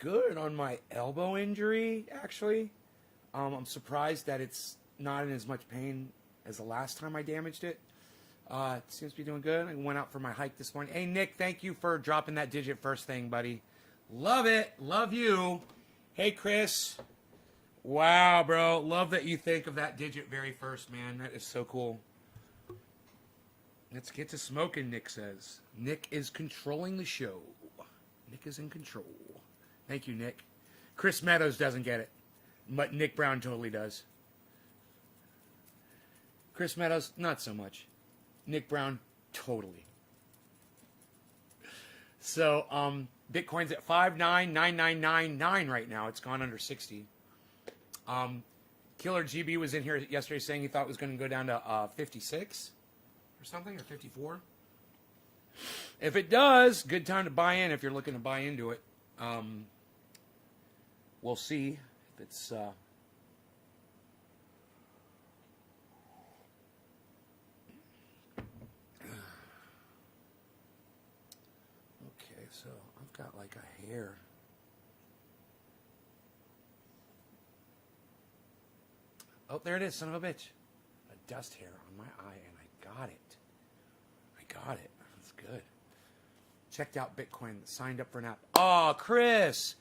good on my elbow injury, actually. I'm surprised that it's not in as much pain as the last time I damaged it. It seems to be doing good. I went out for my hike this morning. Hey, Nick, thank you for dropping that digit first thing, buddy. Love it. Love you. Hey, Chris. Wow, bro. Love that you think of that digit very first, man. That is so cool. Let's get to smoking, Nick says. Nick is controlling the show. Nick is in control. Thank you, Nick. Chris Meadows doesn't get it, but Nick Brown totally does. Chris Meadows, not so much. Nick Brown, totally. So, Bitcoin's at 599999 right now. It's gone under 60. Killer GB was in here yesterday saying he thought it was going to go down to 56 or something, or 54. If it does, good time to buy in if you're looking to buy into it. We'll see if it's... Okay, so I've got like a hair. Oh, there it is, son of a bitch. A dust hair on my eye, and I got it. I got it. That's good. Checked out Bitcoin, signed up for an app. Oh, Chris.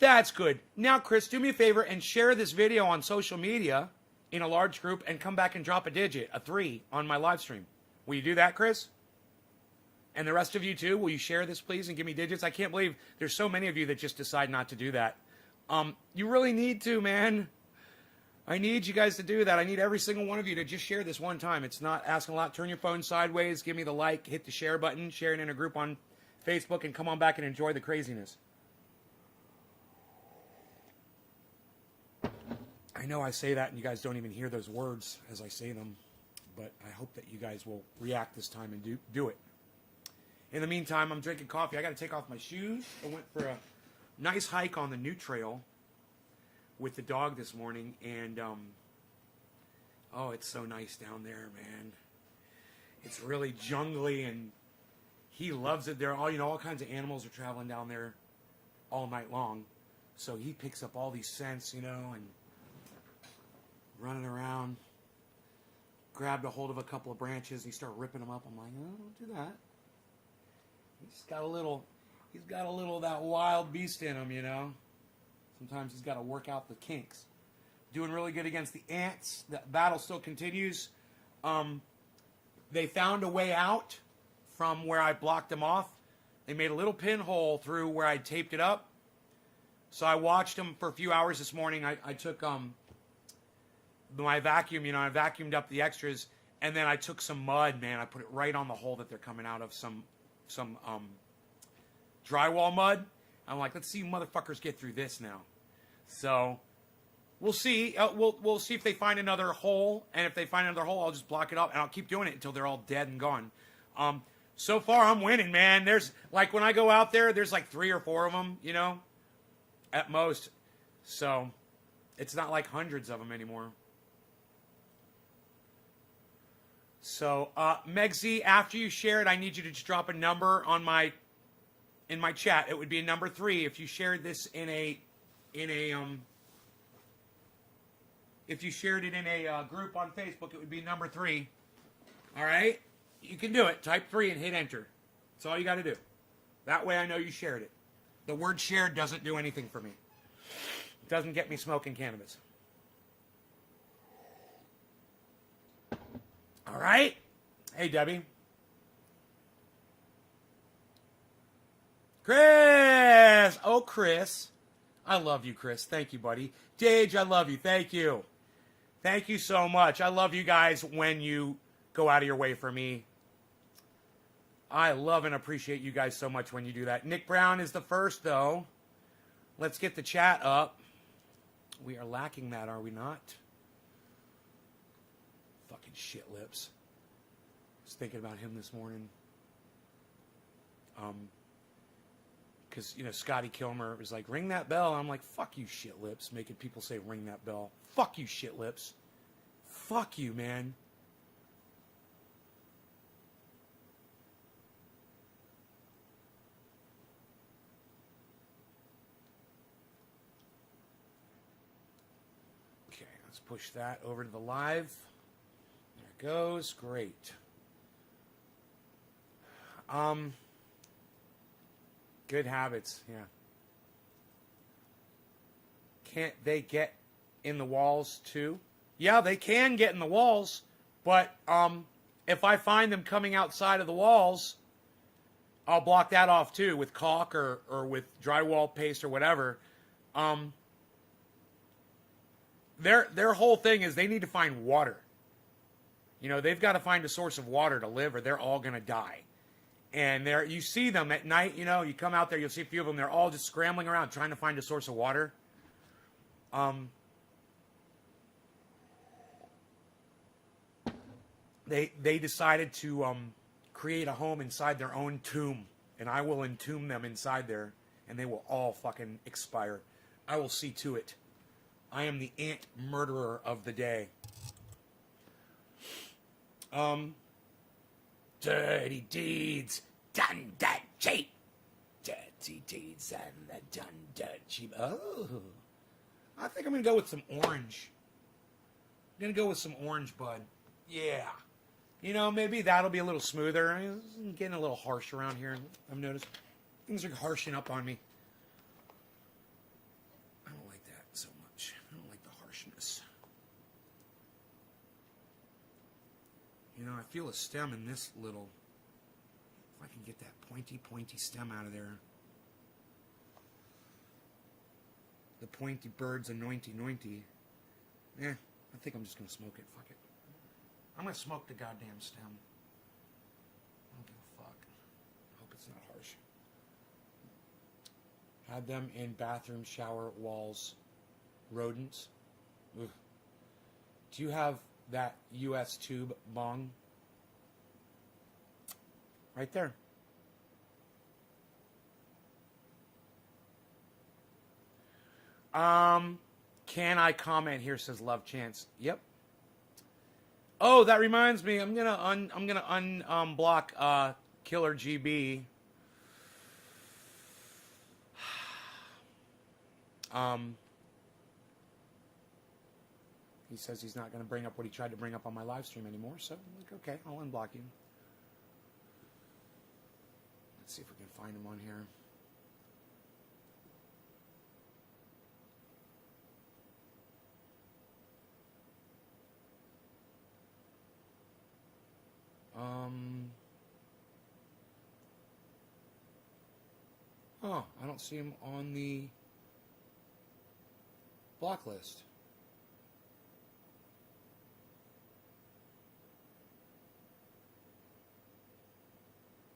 That's good. Now, Chris, do me a favor and share this video on social media in a large group and come back and drop a digit, a 3, on my live stream. Will you do that, Chris? And the rest of you too, will you share this, please, and give me digits? I can't believe there's so many of you that just decide not to do that. You really need to, man. I need you guys to do that. I need every single one of you to just share this one time. It's not asking a lot. Turn your phone sideways, give me the like, hit the share button, share it in a group on Facebook, and come on back and enjoy the craziness. I know I say that and you guys don't even hear those words as I say them, but I hope that you guys will react this time and do it. In the meantime, I'm drinking coffee. I got to take off my shoes. I went for a nice hike on the new trail with the dog this morning, and oh, it's so nice down there, man. It's really jungly, and he loves it. There are all kinds of animals are traveling down there all night long, so he picks up all these scents, and running around. Grabbed a hold of a couple of branches. He started ripping them up. I'm like, no, don't do that. He's got a little of that wild beast in him, Sometimes he's got to work out the kinks. Doing really good against the ants. The battle still continues. They found a way out from where I blocked them off. They made a little pinhole through where I taped it up. So I watched them for a few hours this morning. I took my vacuum, I vacuumed up the extras, and then I took some mud, man. I put it right on the hole that they're coming out of, some drywall mud. I'm like, let's see you motherfuckers get through this now. So we'll see. We'll see if they find another hole, and if they find another hole, I'll just block it up, and I'll keep doing it until they're all dead and gone. So far, I'm winning, man. There's like when I go out there, there's like 3 or 4 of them, at most. So it's not like hundreds of them anymore. So Megsy, after you share it, I need you to just drop a number on in my chat. It would be a number 3 if you shared this if you shared it in a group on Facebook. It would be number 3. All right, you can do it. Type 3 and hit enter. That's all you got to do. That way I know you shared it. The word shared doesn't do anything for me. It doesn't get me smoking cannabis. All right. Hey, Debbie. Chris! Oh, Chris. I love you, Chris. Thank you, buddy. Dage, I love you. Thank you. Thank you so much. I love you guys when you go out of your way for me. I love and appreciate you guys so much when you do that. Nick Brown is the first, though. Let's get the chat up. We are lacking that, are we not? Fucking shit lips. I was thinking about him this morning. Because, Scotty Kilmer was like, ring that bell. And I'm like, fuck you, shit lips. Making people say, ring that bell. Fuck you, shit lips. Fuck you, man. Let's push that over to the live. There it goes. Great. Good habits, yeah. Can't they get in the walls too? Yeah, they can get in the walls, but if I find them coming outside of the walls, I'll block that off too with caulk or with drywall paste or whatever. Their whole thing is they need to find water. You know, they've got to find a source of water to live or they're all going to die. And you see them at night, you know, you come out there, you'll see a few of them, they're all just scrambling around trying to find a source of water. They decided to create a home inside their own tomb, and I will entomb them inside there, and they will all fucking expire. I will see to it. I am the ant murderer of the day. Dirty deeds done that cheap. Dirty deeds done that cheap. Oh, I think I'm gonna go with some orange. I'm gonna go with some orange, bud. Yeah. You know, maybe that'll be a little smoother. I'm getting a little harsh around here. I've noticed things are harshing up on me. I don't like that so much. I don't like the harshness. You know, I feel a stem in this little. If I can get that pointy stem out of there. The pointy bird's anointy. Eh, I think I'm just going to smoke it. Fuck it. I'm going to smoke the goddamn stem. I don't give a fuck. I hope it's not harsh. Had them in bathroom, shower, walls, rodents. Ugh. Do you have that U.S. tube bong? Right there. Can I comment here? Says Love Chance. Yep. Oh, that reminds me. I'm gonna unblock Killer GB. He says he's not gonna bring up what he tried to bring up on my live stream anymore. So I'm like, okay, I'll unblock you. Let's see if we can find him on here. Oh, I don't see him on the block list.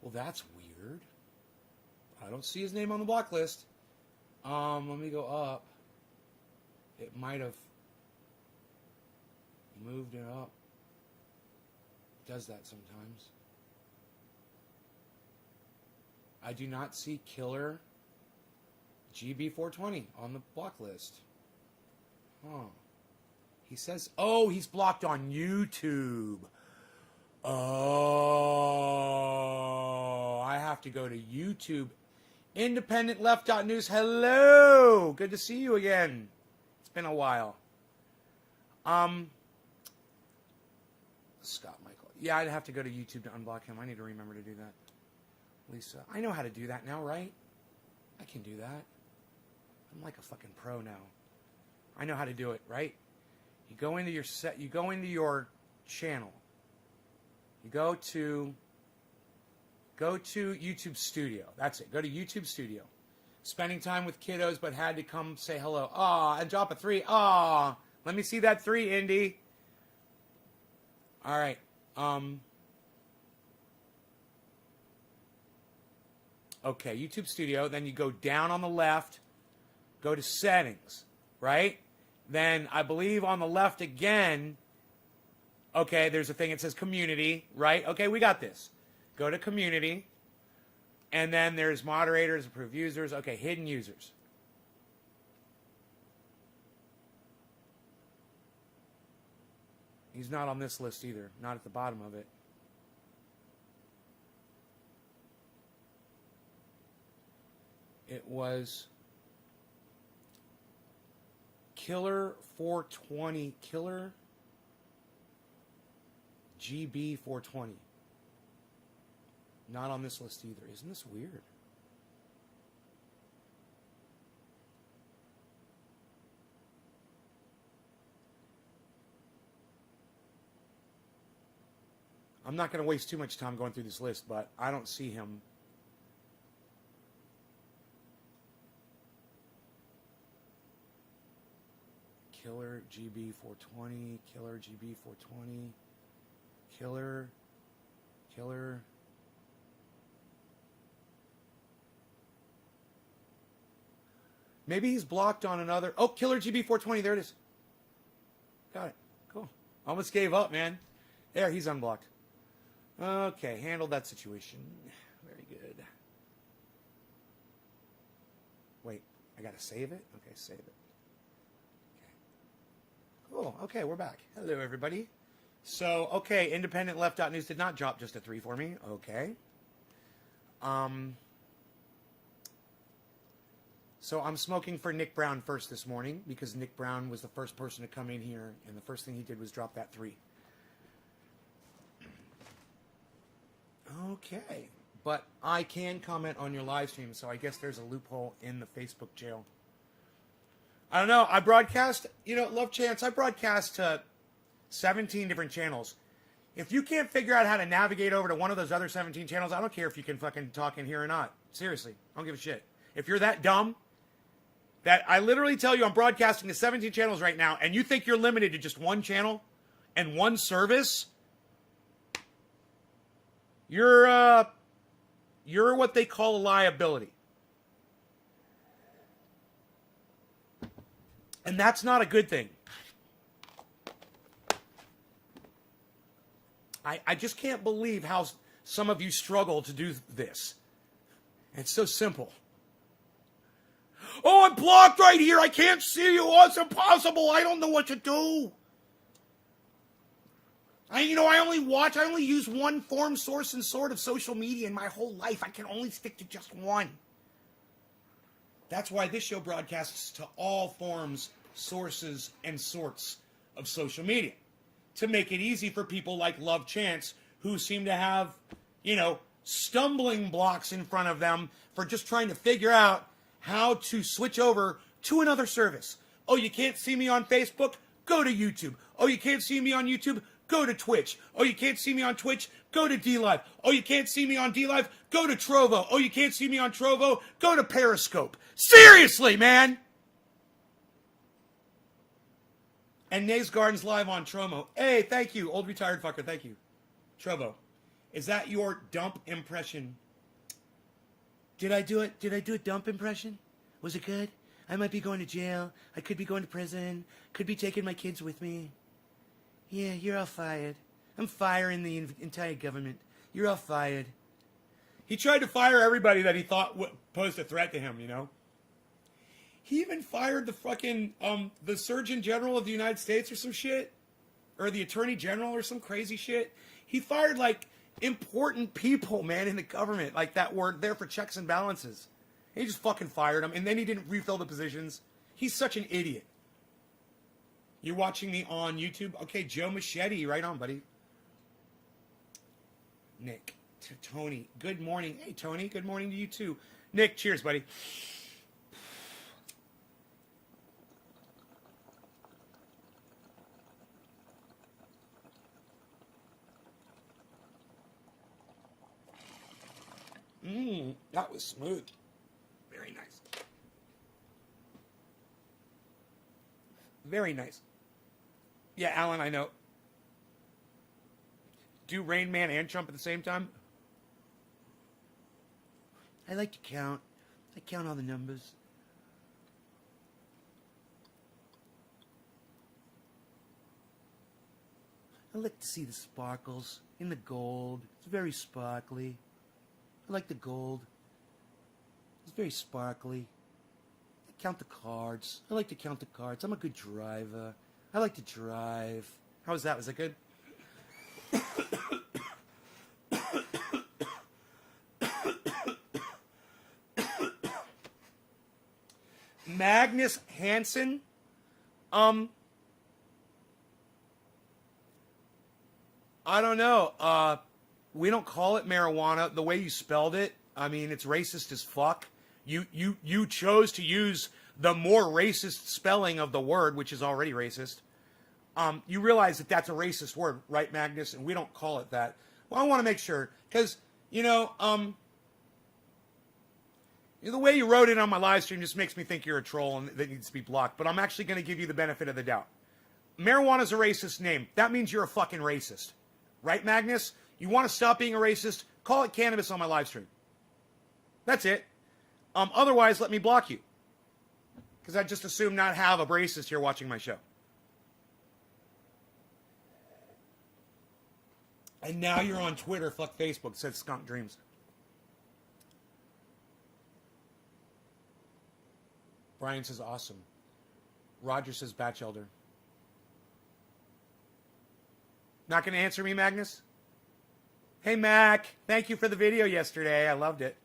Well, that's weird. I don't see his name on the block list. Let me go up. It might have moved it up. It does that sometimes. I do not see Killer GB420 on the block list. Huh. He says, oh, he's blocked on YouTube. Oh, I have to go to YouTube. Independent Left.News. Hello. Good to see you again. It's been a while. Scott Michael. Yeah, I'd have to go to YouTube to unblock him. I need to remember to do that. Lisa. I know how to do that now, right? I can do that. I'm like a fucking pro now. I know how to do it, right? You go into your set, you go into your channel. You go to YouTube Studio. That's it. Go to YouTube Studio. Spending time with kiddos, but had to come say hello. Aw, and drop a 3. Aw, let me see that 3, Indy. All right. Okay, YouTube Studio. Then you go down on the left. Go to Settings, right? Then I believe on the left again. Okay, there's a thing that says Community, right? Okay, we got this. Go to Community. And then there's Moderators, Approved Users. Okay, Hidden Users. He's not on this list either. Not at the bottom of it. It was Killer 420. Killer GB 420. Not on this list either. Isn't this weird? I'm not going to waste too much time going through this list, but I don't see him. Killer GB 420, Killer GB 420, Killer. Maybe he's blocked on another. Oh, Killer GB 420, there it is. Got it. Cool. Almost gave up, man. There, he's unblocked. Okay, handled that situation. Very good. Wait, I gotta save it? Okay, save it. Okay. Cool. Okay, we're back. Hello, everybody. So, okay, Independent Left.News did not drop just a 3 for me. Okay. So I'm smoking for Nick Brown first this morning because Nick Brown was the first person to come in here, and the first thing he did was drop that 3. Okay, but I can comment on your live stream, so I guess there's a loophole in the Facebook jail. I don't know. I broadcast, Love Chance, I broadcast to 17 different channels. If you can't figure out how to navigate over to one of those other 17 channels, I don't care if you can fucking talk in here or not. Seriously, I don't give a shit. If you're that dumb, that I literally tell you I'm broadcasting to 17 channels right now, and you think you're limited to just one channel and one service, you're what they call a liability. And that's not a good thing. I just can't believe how some of you struggle to do this. It's so simple. Oh, I'm blocked right here. I can't see you. Oh, it's impossible. I don't know what to do. I only use one form, source, and sort of social media in my whole life. I can only stick to just one. That's why this show broadcasts to all forms, sources, and sorts of social media. To make it easy for people like Love Chance, who seem to have, stumbling blocks in front of them for just trying to figure out how to switch over to another service. Oh, you can't see me on Facebook? Go to YouTube. Oh, you can't see me on YouTube? Go to Twitch. Oh, you can't see me on Twitch? Go to DLive. Oh, you can't see me on DLive? Go to Trovo. Oh, you can't see me on Trovo? Go to Periscope. Seriously, man! And NAYS Gardens live on Tromo. Hey, thank you, old retired fucker. Thank you. Trovo. Is that your dump impression? Did I do it? Did I do a dump impression? Was it good? I might be going to jail. I could be going to prison. Could be taking my kids with me. Yeah, you're all fired. I'm firing the entire government. You're all fired. He tried to fire everybody that he thought posed a threat to him, He even fired the fucking, the Surgeon General of the United States or some shit. Or the Attorney General or some crazy shit. He fired, important people, man, in the government. That were there for checks and balances. He just fucking fired them. And then he didn't refill the positions. He's such an idiot. You're watching me on YouTube? Okay, Joe Machete. Right on, buddy. Nick. Tony. Good morning. Hey, Tony. Good morning to you, too. Nick, cheers, buddy. That was smooth. Very nice. Very nice. Yeah, Alan, I know. Do Rain Man and Trump at the same time? I like to count. I count all the numbers. I like to see the sparkles in the gold. It's very sparkly. I like the gold. It's very sparkly. I count the cards. I like to count the cards. I'm a good driver. I like to drive. How was that? Was that good? Magnus Hansen. I don't know. We don't call it marijuana. The way you spelled it, I mean, it's racist as fuck. You chose to use the more racist spelling of the word, which is already racist. You realize that that's a racist word, right, Magnus? And we don't call it that. Well, I want to make sure, because, the way you wrote it on my live stream just makes me think you're a troll and that needs to be blocked. But I'm actually going to give you the benefit of the doubt. Marijuana's a racist name. That means you're a fucking racist. Right, Magnus? You want to stop being a racist? Call it cannabis on my live stream. That's it. Otherwise, let me block you. Because I just assume not have a racist here watching my show. And now you're on Twitter, fuck Facebook, said Skunk Dreams. Brian says awesome. Roger says Batch Elder. Not going to answer me, Magnus? Hey, Mac. Thank you for the video yesterday. I loved it.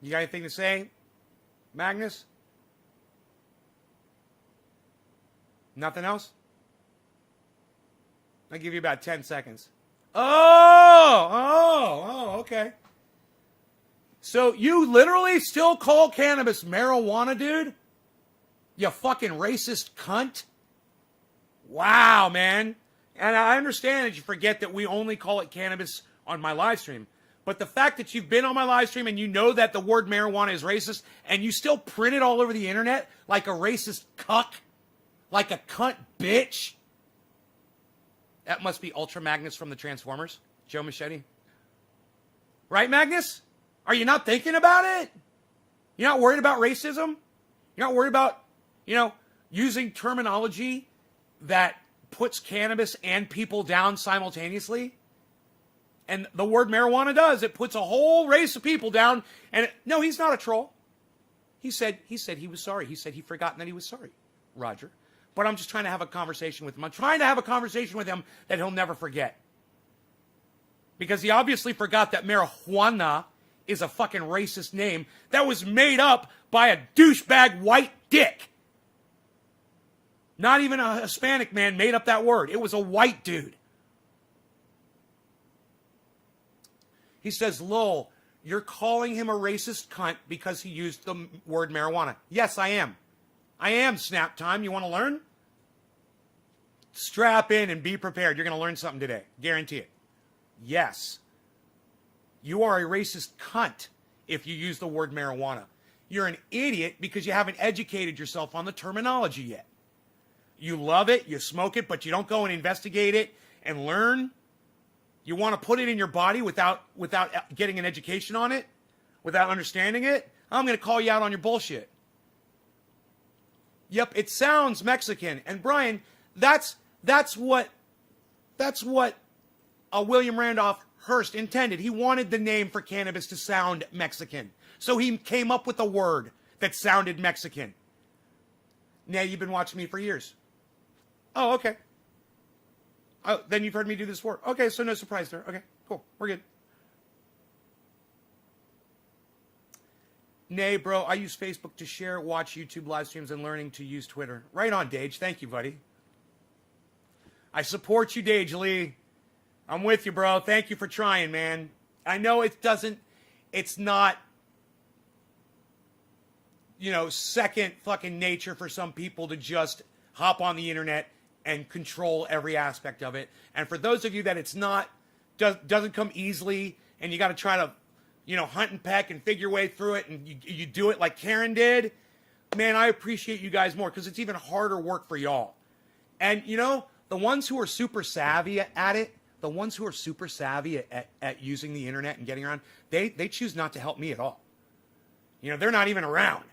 You got anything to say, Magnus? Nothing else? I'll give you about 10 seconds. Oh, okay. So you literally still call cannabis marijuana, dude? You fucking racist cunt. Wow, man. And I understand that you forget that we only call it cannabis on my live stream. But the fact that you've been on my live stream and you know that the word marijuana is racist and you still print it all over the internet like a racist cuck, like a cunt bitch. That must be Ultra Magnus from the Transformers, Joe Machete. Right, Magnus? Are you not thinking about it? You're not worried about racism? You're not worried about, using terminology that puts cannabis and people down simultaneously? And the word marijuana does. It puts a whole race of people down. And no, he's not a troll. He said he was sorry. He said he'd forgotten that he was sorry, Roger. But I'm just trying to have a conversation with him. I'm trying to have a conversation with him that he'll never forget. Because he obviously forgot that marijuana is a fucking racist name that was made up by a douchebag white dick. Not even a Hispanic man made up that word. It was a white dude. He says, lol, you're calling him a racist cunt because he used the word marijuana. Yes, I am. I am, Snap Time. You want to learn? Strap in and be prepared. You're going to learn something today. Guarantee it. Yes. You are a racist cunt if you use the word marijuana. You're an idiot because you haven't educated yourself on the terminology yet. You love it, you smoke it, but you don't go and investigate it and learn. You want to put it in your body without getting an education on it, without understanding it? I'm going to call you out on your bullshit. Yep, it sounds Mexican. And Brian, that's what William Randolph Hearst intended. He wanted the name for cannabis to sound Mexican. So he came up with a word that sounded Mexican. Now, you've been watching me for years. Oh, okay. Oh, then you've heard me do this before. Okay, so no surprise there. Okay, cool. We're good. Nay, bro, I use Facebook to share, watch YouTube live streams, and learning to use Twitter. Right on, Dage. Thank you, buddy. I support you, Dage Lee. I'm with you, bro. Thank you for trying, man. I know it's not, second fucking nature for some people to just hop on the internet and control every aspect of it. And for those of you that it's not, doesn't come easily, and you got to try to, hunt and peck and figure your way through it, and you do it like Karen did, man, I appreciate you guys more, because it's even harder work for y'all. And, the ones who are super savvy at it, the ones who are super savvy at using the internet and getting around, they choose not to help me at all. They're not even around.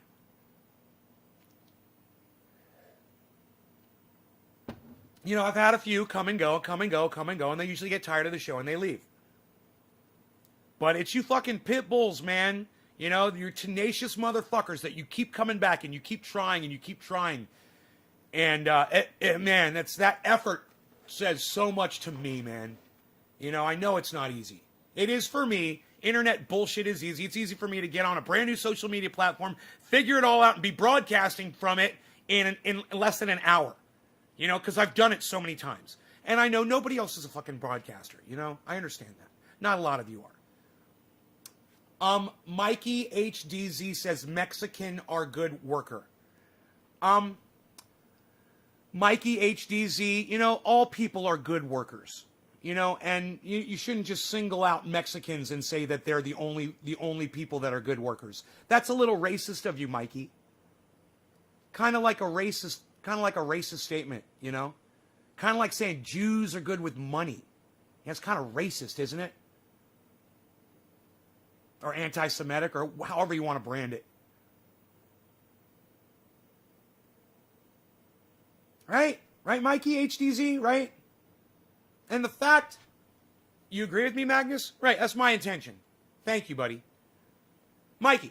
I've had a few come and go, and they usually get tired of the show and they leave. But it's you fucking pit bulls, man. You know, you're tenacious motherfuckers that you keep coming back and you keep trying and you keep trying. And, man, that effort says so much to me, man. You know, I know it's not easy. It is for me. Internet bullshit is easy. It's easy for me to get on a brand new social media platform, figure it all out, and be broadcasting from it in less than an hour. You know, because I've done it so many times. And I know nobody else is a fucking broadcaster, you know? I understand that. Not a lot of you are. Mikey HDZ says Mexican are good worker. Mikey HDZ, you know, all people are good workers. You know, and you shouldn't just single out Mexicans and say that they're the only people that are good workers. That's a little racist of you, Mikey. Kind of like a racist statement, you know? Kind of like saying Jews are good with money. That's kind of racist, isn't it? Or anti-Semitic, or however you want to brand it. Right? Right, Mikey, HDZ, right? And the fact, you agree with me, Magnus? Right, that's my intention. Thank you, buddy. Mikey,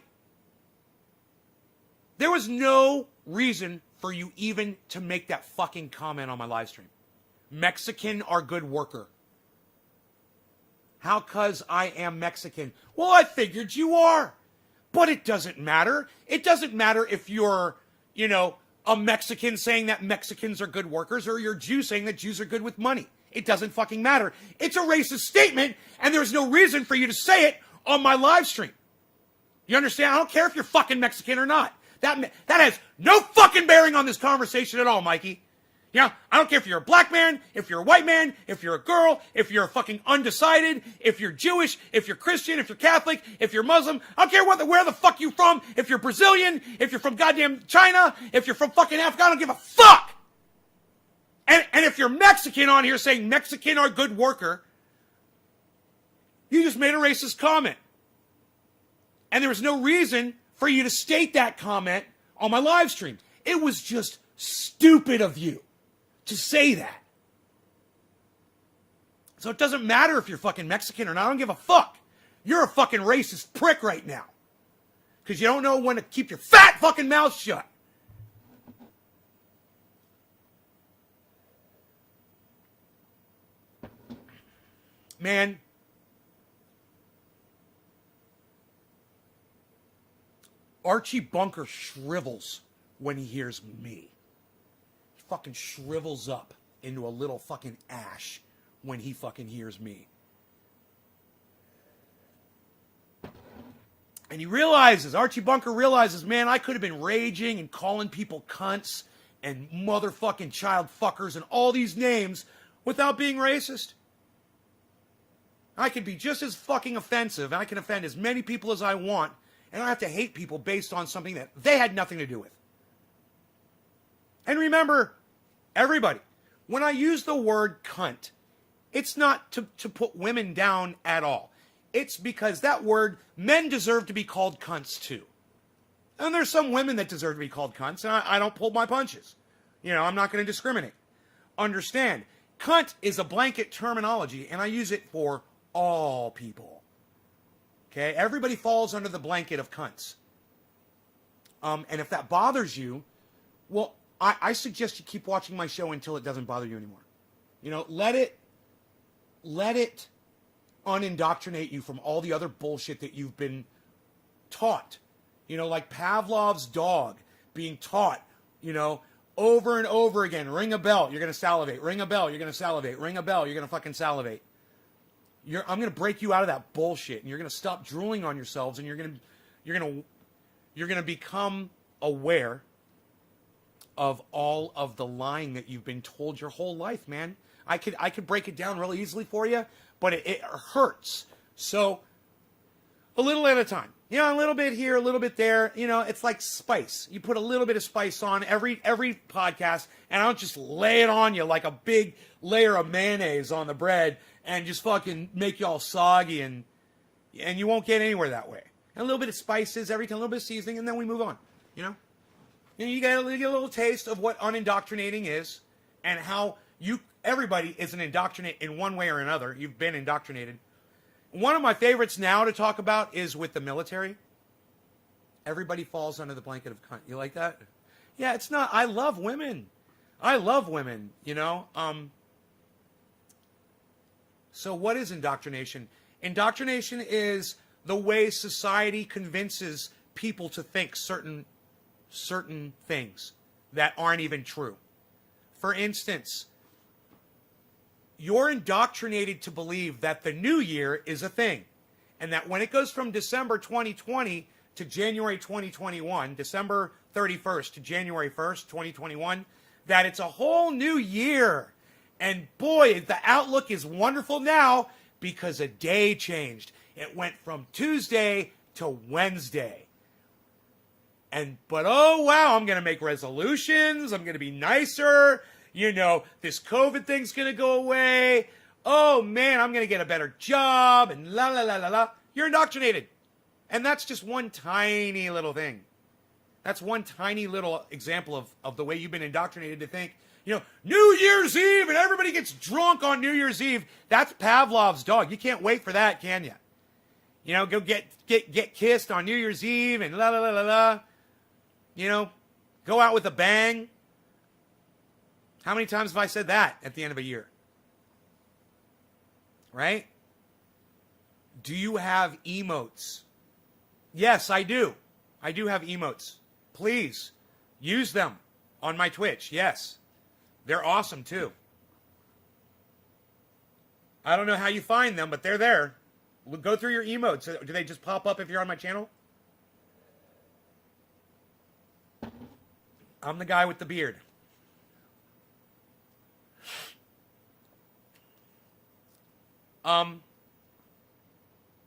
there was no reason for you even to make that fucking comment on my live stream. Mexican are good worker. How 'cause I am Mexican? Well, I figured you are. But it doesn't matter. It doesn't matter if you're, you know, a Mexican saying that Mexicans are good workers or you're a Jew saying that Jews are good with money. It doesn't fucking matter. It's a racist statement, and there's no reason for you to say it on my live stream. You understand? I don't care if you're fucking Mexican or not. That has no fucking bearing on this conversation at all, Mikey. You know, I don't care if you're a black man, if you're a white man, if you're a girl, if you're fucking undecided, if you're Jewish, if you're Christian, if you're Catholic, if you're Muslim. I don't care where the fuck you're from. If you're Brazilian, if you're from goddamn China, if you're from fucking Africa, I don't give a fuck. And if you're Mexican on here saying Mexican are good worker, you just made a racist comment. And there was no reason for you to state that comment on my live stream. It was just stupid of you to say that. So it doesn't matter if you're fucking Mexican or not. I don't give a fuck. You're a fucking racist prick right now. Because you don't know when to keep your fat fucking mouth shut. Man. Archie Bunker shrivels when he hears me. He fucking shrivels up into a little fucking ash when he fucking hears me. And he realizes, Archie Bunker realizes, man, I could have been raging and calling people cunts and motherfucking child fuckers and all these names without being racist. I could be just as fucking offensive, and I can offend as many people as I want, and I don't have to hate people based on something that they had nothing to do with. And remember, everybody, when I use the word cunt, it's not to put women down at all. It's because that word, men deserve to be called cunts too. And there's some women that deserve to be called cunts, and I don't pull my punches. You know, I'm not going to discriminate. Understand, cunt is a blanket terminology, and I use it for all people. Okay? Everybody falls under the blanket of cunts. And if that bothers you, well, I suggest you keep watching my show until it doesn't bother you anymore. You know, let it unindoctrinate you from all the other bullshit that you've been taught. You know, like Pavlov's dog being taught, you know, over and over again. Ring a bell, you're going to salivate. Ring a bell, you're going to salivate. Ring a bell, you're going to fucking salivate. I'm going to break you out of that bullshit, and you're going to stop drooling on yourselves, and you're going to become aware of all of the lying that you've been told your whole life, man. I could break it down really easily for you, but it hurts. So, a little at a time. You know, a little bit here, a little bit there. You know, it's like spice. You put a little bit of spice on every podcast, and I don't just lay it on you like a big layer of mayonnaise on the bread and just fucking make you all soggy, and you won't get anywhere that way. And a little bit of spices every time, a little bit of seasoning, and then we move on. You know, you get a little taste of what unindoctrinating is, and how everybody is an indoctrinate in one way or another. You've been indoctrinated. One of my favorites now to talk about is with the military. Everybody falls under the blanket of cunt. You like that? Yeah, it's not. I love women. I love women, you know. So what is indoctrination? Indoctrination is the way society convinces people to think certain things that aren't even true. For instance, you're indoctrinated to believe that the new year is a thing, and that when it goes from December 2020 to January 2021, December 31st to January 1st, 2021, that it's a whole new year. And boy, the outlook is wonderful now because a day changed. It went from Tuesday to Wednesday. But oh wow, I'm going to make resolutions. I'm going to be nicer. You know, this COVID thing's going to go away. Oh man, I'm going to get a better job and la la la la la. You're indoctrinated. And that's just one tiny little thing. That's one tiny little example of the way you've been indoctrinated to think, you know, New Year's Eve and everybody gets drunk on New Year's Eve. That's Pavlov's dog. You can't wait for that, can you? You know, go get kissed on New Year's Eve and la la la la la. You know, go out with a bang. How many times have I said that at the end of a year? Right? Do you have emotes? Yes, I do. I do have emotes. Please use them on my Twitch. Yes. They're awesome too. I don't know how you find them, but they're there. Go through your emotes. Do they just pop up if you're on my channel? I'm the guy with the beard.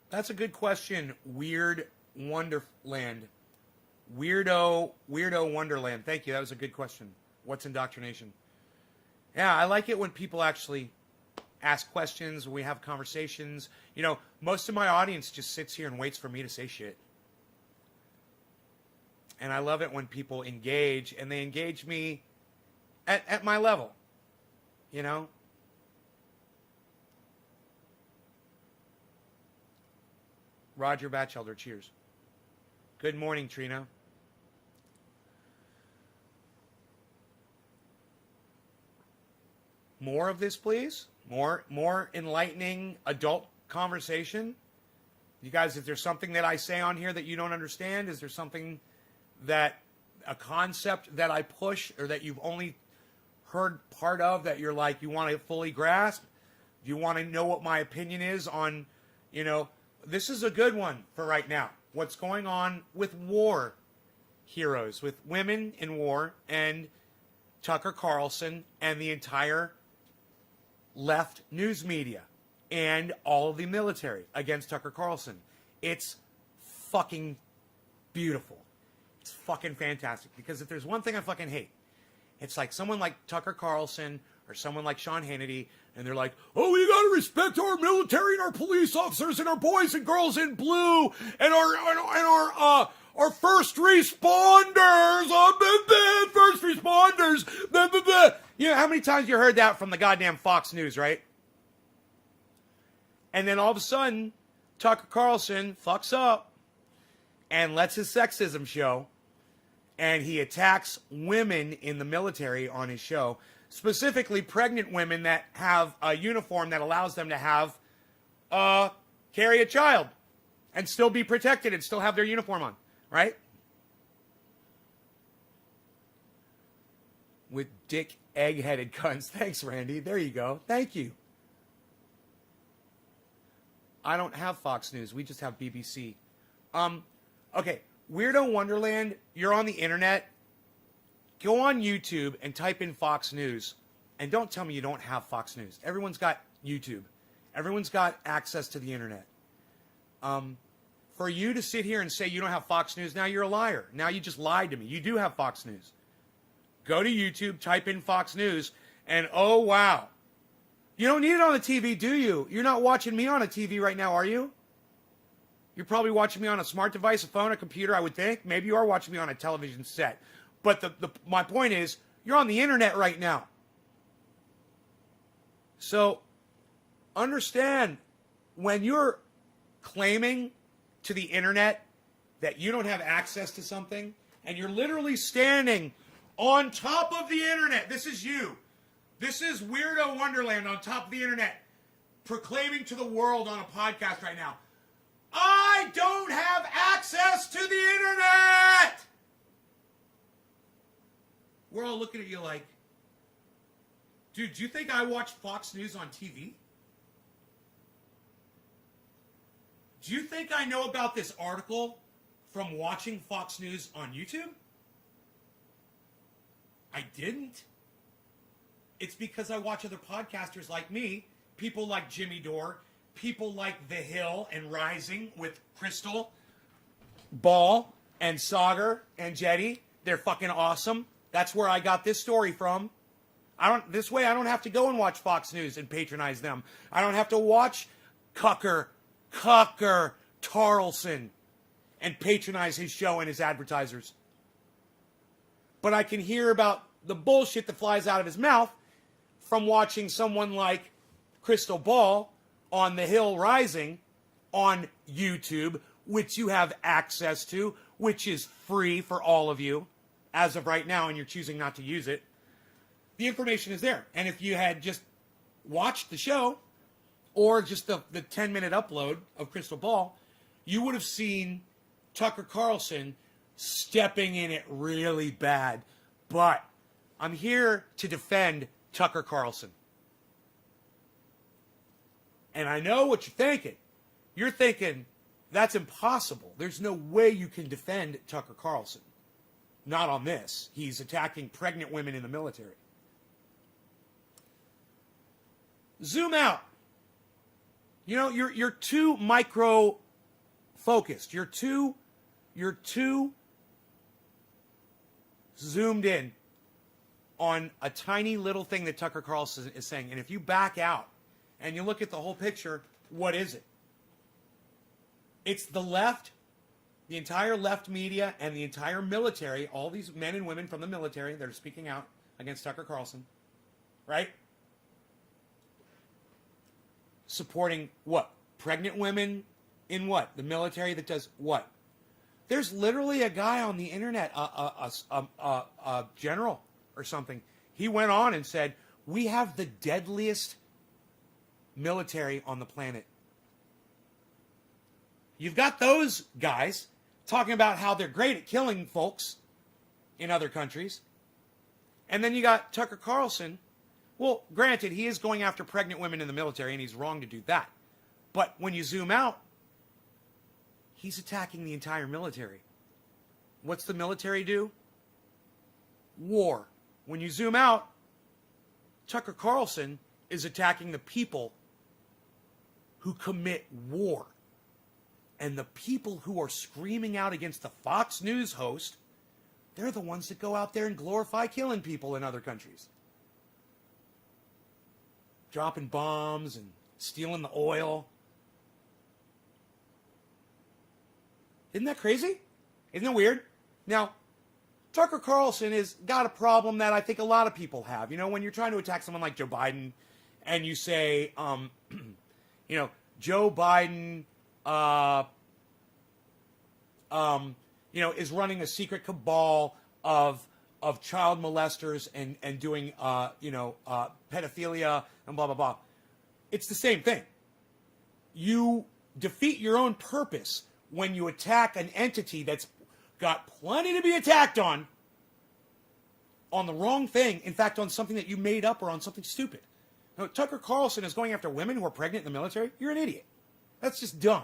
That's a good question. Weird Wonderland. Weirdo Wonderland. Thank you. That was a good question. What's indoctrination? Yeah, I like it when people actually ask questions, when we have conversations. You know, most of my audience just sits here and waits for me to say shit. And I love it when people engage, and they engage me at my level. You know? Roger Batchelder, cheers. Good morning, Trina. More of this, please. More enlightening adult conversation. You guys, if there's something that I say on here that you don't understand, is there something that, a concept that I push or that you've only heard part of that you're like, you want to fully grasp? Do you want to know what my opinion is on, you know, this is a good one for right now. What's going on with war heroes, with women in war, and Tucker Carlson and the entire left news media and all of the military against Tucker Carlson. It's fucking beautiful. It's fucking fantastic. Because if there's one thing I fucking hate, it's like someone like Tucker Carlson or someone like Sean Hannity, and they're like, oh, we gotta respect our military and our police officers and our boys and girls in blue and our first responders, first responders. You know, how many times you heard that from the goddamn Fox News, right? And then all of a sudden, Tucker Carlson fucks up and lets his sexism show, and he attacks women in the military on his show, specifically pregnant women that have a uniform that allows them to have, carry a child and still be protected and still have their uniform on, right? With dick egg-headed cunts. Thanks, Randy. There you go. Thank you. I don't have Fox News. We just have BBC. Okay. Weirdo Wonderland, you're on the internet. Go on YouTube and type in Fox News. And don't tell me you don't have Fox News. Everyone's got YouTube. Everyone's got access to the internet. For you to sit here and say you don't have Fox News, now you're a liar. Now you just lied to me. You do have Fox News. Go to YouTube, type in Fox News, and oh, wow. You don't need it on the TV, do you? You're not watching me on a TV right now, are you? You're probably watching me on a smart device, a phone, a computer, I would think. Maybe you are watching me on a television set. But my point is, you're on the internet right now. So, understand, when you're claiming to the internet that you don't have access to something, and you're literally standing on top of the internet. This is you. This is Weirdo Wonderland on top of the internet, proclaiming to the world on a podcast right now, I don't have access to the internet! We're all looking at you like, dude, do you think I watch Fox News on TV? Do you think I know about this article from watching Fox News on YouTube? I didn't. It's because I watch other podcasters like me, people like Jimmy Dore, people like The Hill and Rising with Crystal, Ball, and Sauger, and Jetty. They're fucking awesome. That's where I got this story from. This way I don't have to go and watch Fox News and patronize them. I don't have to watch Tucker Carlson and patronize his show and his advertisers. But I can hear about the bullshit that flies out of his mouth from watching someone like Crystal Ball on The Hill Rising on YouTube, which you have access to, which is free for all of you as of right now, and you're choosing not to use it. The information is there. And if you had just watched the show or just the 10-minute upload of Crystal Ball, you would have seen Tucker Carlson stepping in it really bad. But I'm here to defend Tucker Carlson. And I know what you're thinking. You're thinking, that's impossible. There's no way you can defend Tucker Carlson. Not on this. He's attacking pregnant women in the military. Zoom out. You know, you're too micro focused. You're too zoomed in on a tiny little thing that Tucker Carlson is saying. And if you back out and you look at the whole picture, what is it? It's the left, the entire left media, and the entire military, all these men and women from the military that are speaking out against Tucker Carlson, right? Supporting what? Pregnant women in what? The military that does what? There's literally a guy on the internet, a general or something. He went on and said, we have the deadliest military on the planet. You've got those guys talking about how they're great at killing folks in other countries. And then you got Tucker Carlson. Well, granted, he is going after pregnant women in the military, and he's wrong to do that. But when you zoom out, he's attacking the entire military. What's the military do? War. When you zoom out, Tucker Carlson is attacking the people who commit war. And the people who are screaming out against the Fox News host, they're the ones that go out there and glorify killing people in other countries. Dropping bombs and stealing the oil. Isn't that crazy? Isn't it weird? Now, Tucker Carlson has got a problem that I think a lot of people have. You know, when you're trying to attack someone like Joe Biden and you say, Joe Biden, is running a secret cabal of child molesters and doing, pedophilia and blah, blah, blah. It's the same thing. You defeat your own purpose when you attack an entity that's got plenty to be attacked on the wrong thing. In fact, on something that you made up or on something stupid. Now, Tucker Carlson is going after women who are pregnant in the military. You're an idiot. That's just dumb.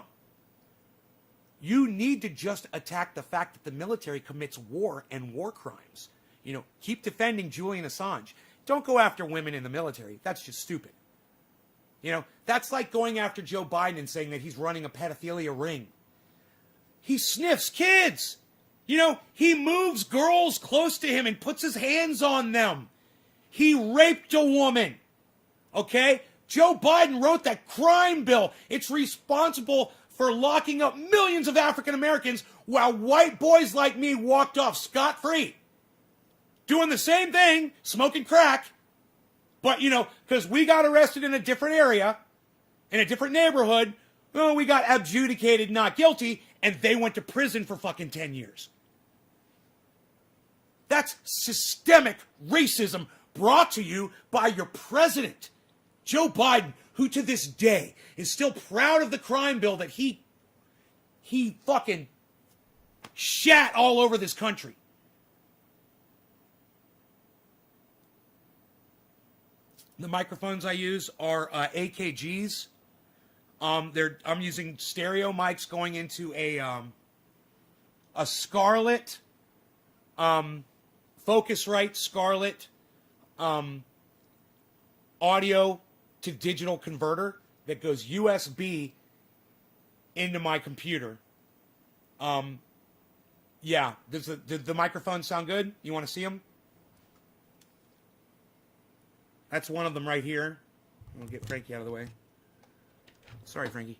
You need to just attack the fact that the military commits war and war crimes. Keep defending Julian Assange. Don't go after women in the military. That's just stupid. That's like going after Joe Biden and saying that he's running a pedophilia ring. He sniffs kids. He moves girls close to him and puts his hands on them. He raped a woman. Okay? Joe Biden wrote that crime bill. It's responsible for locking up millions of African Americans while white boys like me walked off scot-free. Doing the same thing, smoking crack. But, because we got arrested in a different area, in a different neighborhood, we got adjudicated not guilty, and they went to prison for fucking 10 years. That's systemic racism brought to you by your president, Joe Biden, who to this day is still proud of the crime bill that he fucking shat all over this country. The microphones I use are AKGs. I'm using stereo mics going into a Scarlett, Focusrite Scarlett audio to digital converter that goes USB into my computer. Yeah, does the microphones sound good? You want to see them? That's one of them right here. We'll get Frankie out of the way. Sorry, Frankie.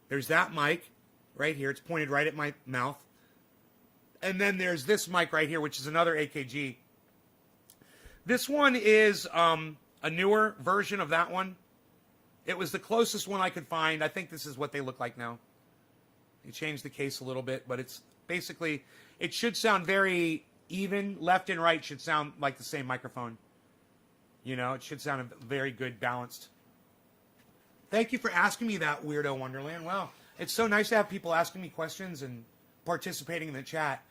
There's that mic right here. It's pointed right at my mouth. And then there's this mic right here, which is another AKG. This one is a newer version of that one. It was the closest one I could find. I think this is what they look like now. They changed the case a little bit, but it's basically, it should sound very even. Left and right should sound like the same microphone. You know, it should sound very good, balanced. Thank you for asking me that, Weirdo Wonderland. Wow, it's so nice to have people asking me questions and participating in the chat.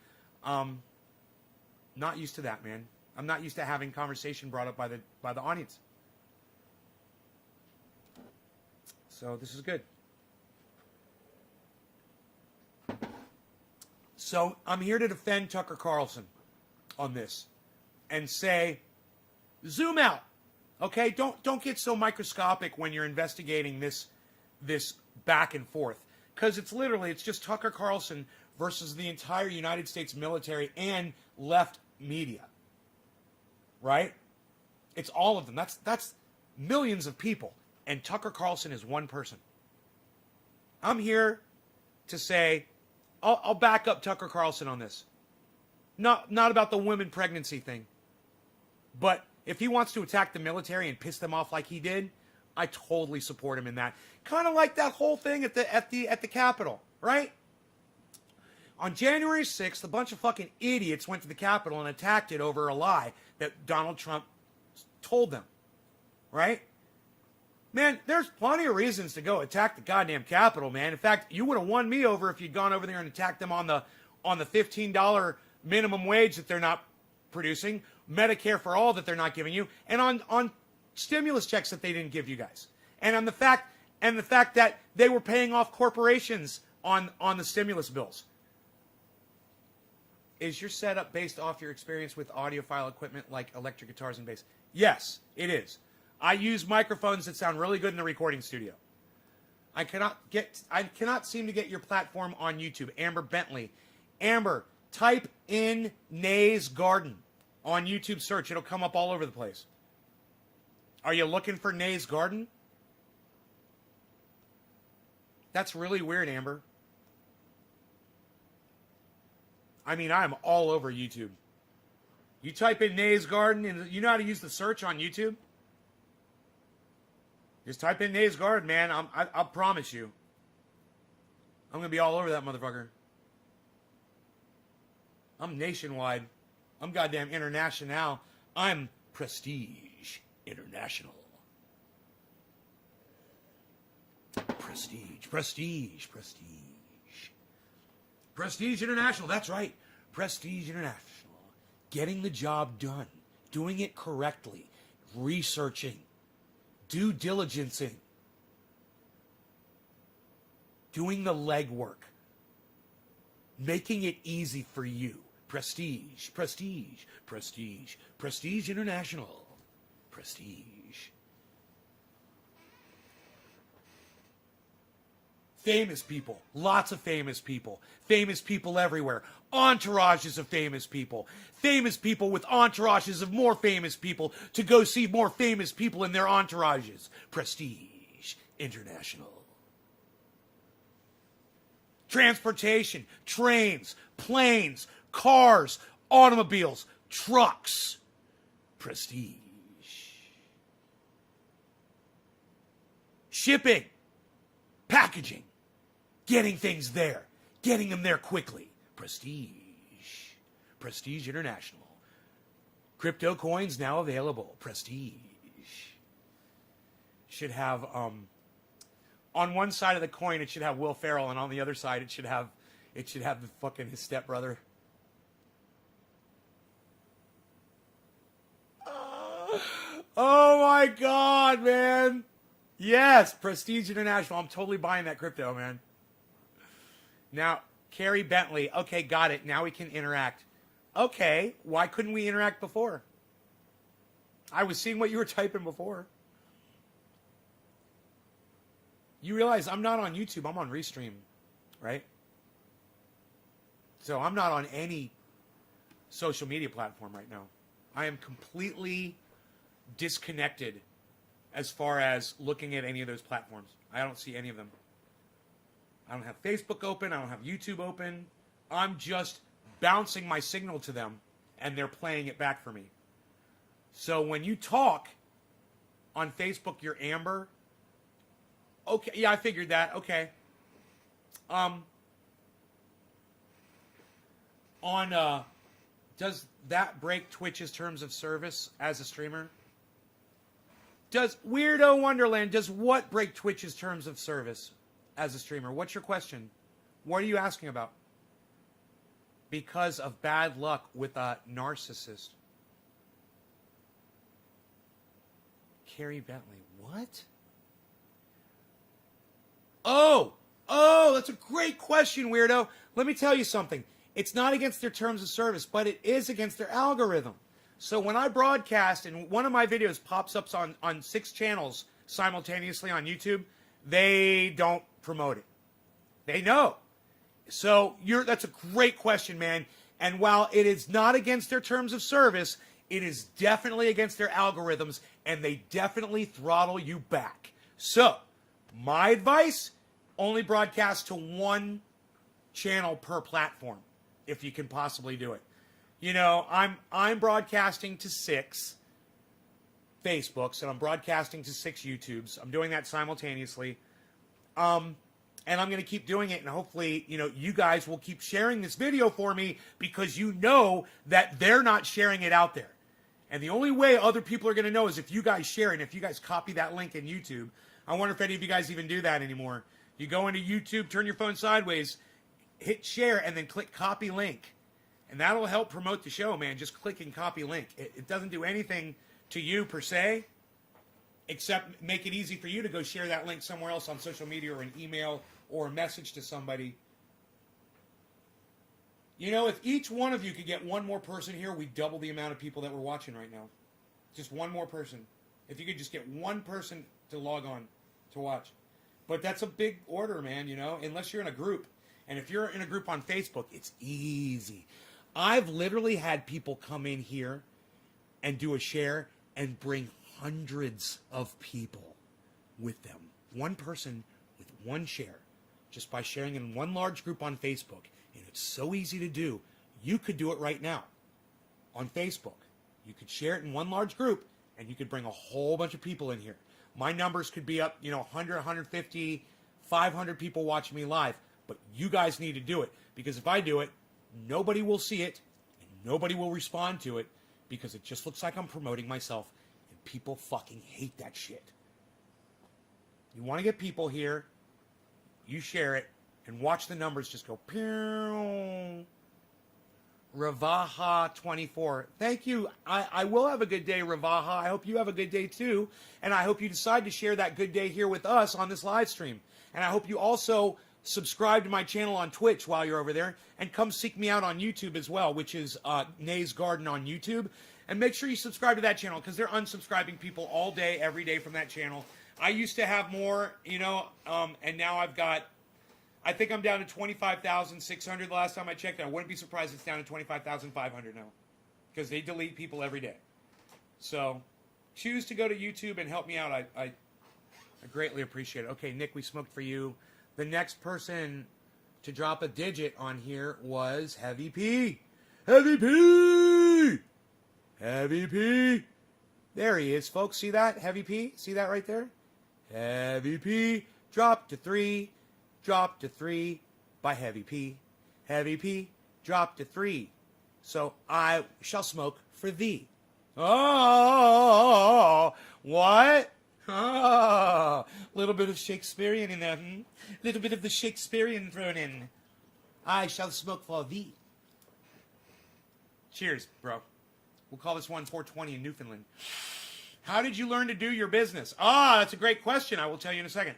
Not used to that, man. I'm not used to having conversation brought up by the audience. So this is good. So I'm here to defend Tucker Carlson on this and say, zoom out. Okay, don't get so microscopic when you're investigating this back and forth, because it's just Tucker Carlson versus the entire United States military and left media. Right? It's all of them. That's millions of people, and Tucker Carlson is one person. I'm here to say, I'll back up Tucker Carlson on this. Not about the women pregnancy thing, but if he wants to attack the military and piss them off like he did, I totally support him in that. Kind of like that whole thing at the Capitol, right? On January 6th, a bunch of fucking idiots went to the Capitol and attacked it over a lie that Donald Trump told them, right? Man, there's plenty of reasons to go attack the goddamn Capitol, man. In fact, you would have won me over if you'd gone over there and attacked them on the $15 minimum wage that they're not producing, Medicare for all that they're not giving you, and on stimulus checks that they didn't give you guys, and on the fact that they were paying off corporations on the stimulus bills. Is your setup based off your experience with audiophile equipment like electric guitars and bass? Yes, it is. I use microphones that sound really good in the recording studio. I cannot seem to get your platform on YouTube. Amber Bentley. Amber, type in NAYS Garden on YouTube search. It'll come up all over the place. Are you looking for NAYS Garden? That's really weird, Amber. I mean, I'm all over YouTube. You type in NAYS Garden, and you know how to use the search on YouTube? Just type in NAYS Garden, man. I'll promise you. I'm going to be all over that motherfucker. I'm nationwide. I'm goddamn international. I'm Prestige International. Prestige, prestige, prestige. Prestige International, that's right. Prestige International. Getting the job done. Doing it correctly. Researching. Due diligencing. Doing the legwork. Making it easy for you. Prestige, prestige, prestige. Prestige International. Prestige. Famous people. Lots of famous people. Famous people everywhere. Entourages of famous people. Famous people with entourages of more famous people to go see more famous people in their entourages. Prestige International. Transportation. Trains. Planes. Cars. Automobiles. Trucks. Prestige. Shipping. Packaging. getting things there, getting them there quickly. Prestige. Prestige International. Crypto coins now available. Prestige. Should have, on one side of the coin, it should have Will Ferrell, and on the other side, it should have the fucking his stepbrother. Oh my God, man. Yes, Prestige International. I'm totally buying that crypto, man. Now, Carrie Bentley. Okay, got it. Now we can interact. Okay, why couldn't we interact before? I was seeing what you were typing before. You realize I'm not on YouTube. I'm on Restream, right? So I'm not on any social media platform right now. I am completely disconnected as far as looking at any of those platforms. I don't see any of them. I don't have Facebook open. I don't have YouTube open. I'm just bouncing my signal to them, and they're playing it back for me. So when you talk on Facebook, you're Amber. Okay, yeah, I figured that. Okay. Does that break Twitch's terms of service as a streamer? Does Weirdo Wonderland, does what break Twitch's terms of service as a streamer? What's your question? What are you asking about? Because of bad luck with a narcissist. Carrie Bentley, what? Oh, that's a great question, Weirdo. Let me tell you something. It's not against their terms of service, but it is against their algorithm. So when I broadcast and one of my videos pops up on 6 channels simultaneously on YouTube, they don't promote it. They know. So that's a great question, man. And while it is not against their terms of service, it is definitely against their algorithms, and they definitely throttle you back. So my advice, only broadcast to 1 channel per platform, if you can possibly do it. You know, I'm broadcasting to 6 Facebooks, and I'm broadcasting to 6 YouTubes. I'm doing that simultaneously. And I'm going to keep doing it, and hopefully, you know, you guys will keep sharing this video for me because you know that they're not sharing it out there. And the only way other people are going to know is if you guys share it, and if you guys copy that link in YouTube. I wonder if any of you guys even do that anymore. You go into YouTube, turn your phone sideways, hit share, and then click copy link. And that'll help promote the show, man. Just click and copy link. It doesn't do anything to you per se, except make it easy for you to go share that link somewhere else on social media or an email or a message to somebody. You know, if each one of you could get one more person here, we double the amount of people that we're watching right now. Just one more person. If you could just get one person to log on to watch. But that's a big order, man, you know, unless you're in a group. And if you're in a group on Facebook, it's easy. I've literally had people come in here and do a share and bring hundreds of people with them. One person with one share, just by sharing in one large group on Facebook. And it's so easy to do. You could do it right now on Facebook. You could share it in one large group, and you could bring a whole bunch of people in here. My numbers could be up, 100, 150, 500 people watching me live. But you guys need to do it. Because if I do it, nobody will see it, and nobody will respond to it, because it just looks like I'm promoting myself, and people fucking hate that shit. You want to get people here, you share it, and watch the numbers just go, pew. Ravaha24. Thank you. I will have a good day, Ravaha. I hope you have a good day too. And I hope you decide to share that good day here with us on this live stream. And I hope you also subscribe to my channel on Twitch while you're over there. And come seek me out on YouTube as well, which is NAYS Garden on YouTube. And make sure you subscribe to that channel because they're unsubscribing people all day, every day from that channel. I used to have more, and now I think I'm down to 25,600 the last time I checked. I wouldn't be surprised it's down to 25,500 now because they delete people every day. So choose to go to YouTube and help me out. I greatly appreciate it. Okay, Nick, we smoked for you. The next person to drop a digit on here was Heavy P. Heavy P! Heavy P! There he is, folks. See that? Heavy P? See that right there? Heavy P dropped to 3. dropped to 3 by Heavy P. Heavy P dropped to 3. So I shall smoke for thee. Oh, what? Oh, little bit of Shakespearean in there. Little bit of the Shakespearean thrown in. I shall smoke for thee. Cheers, bro. We'll call this one 420 in Newfoundland. How did you learn to do your business? Ah, that's a great question. I will tell you in a second.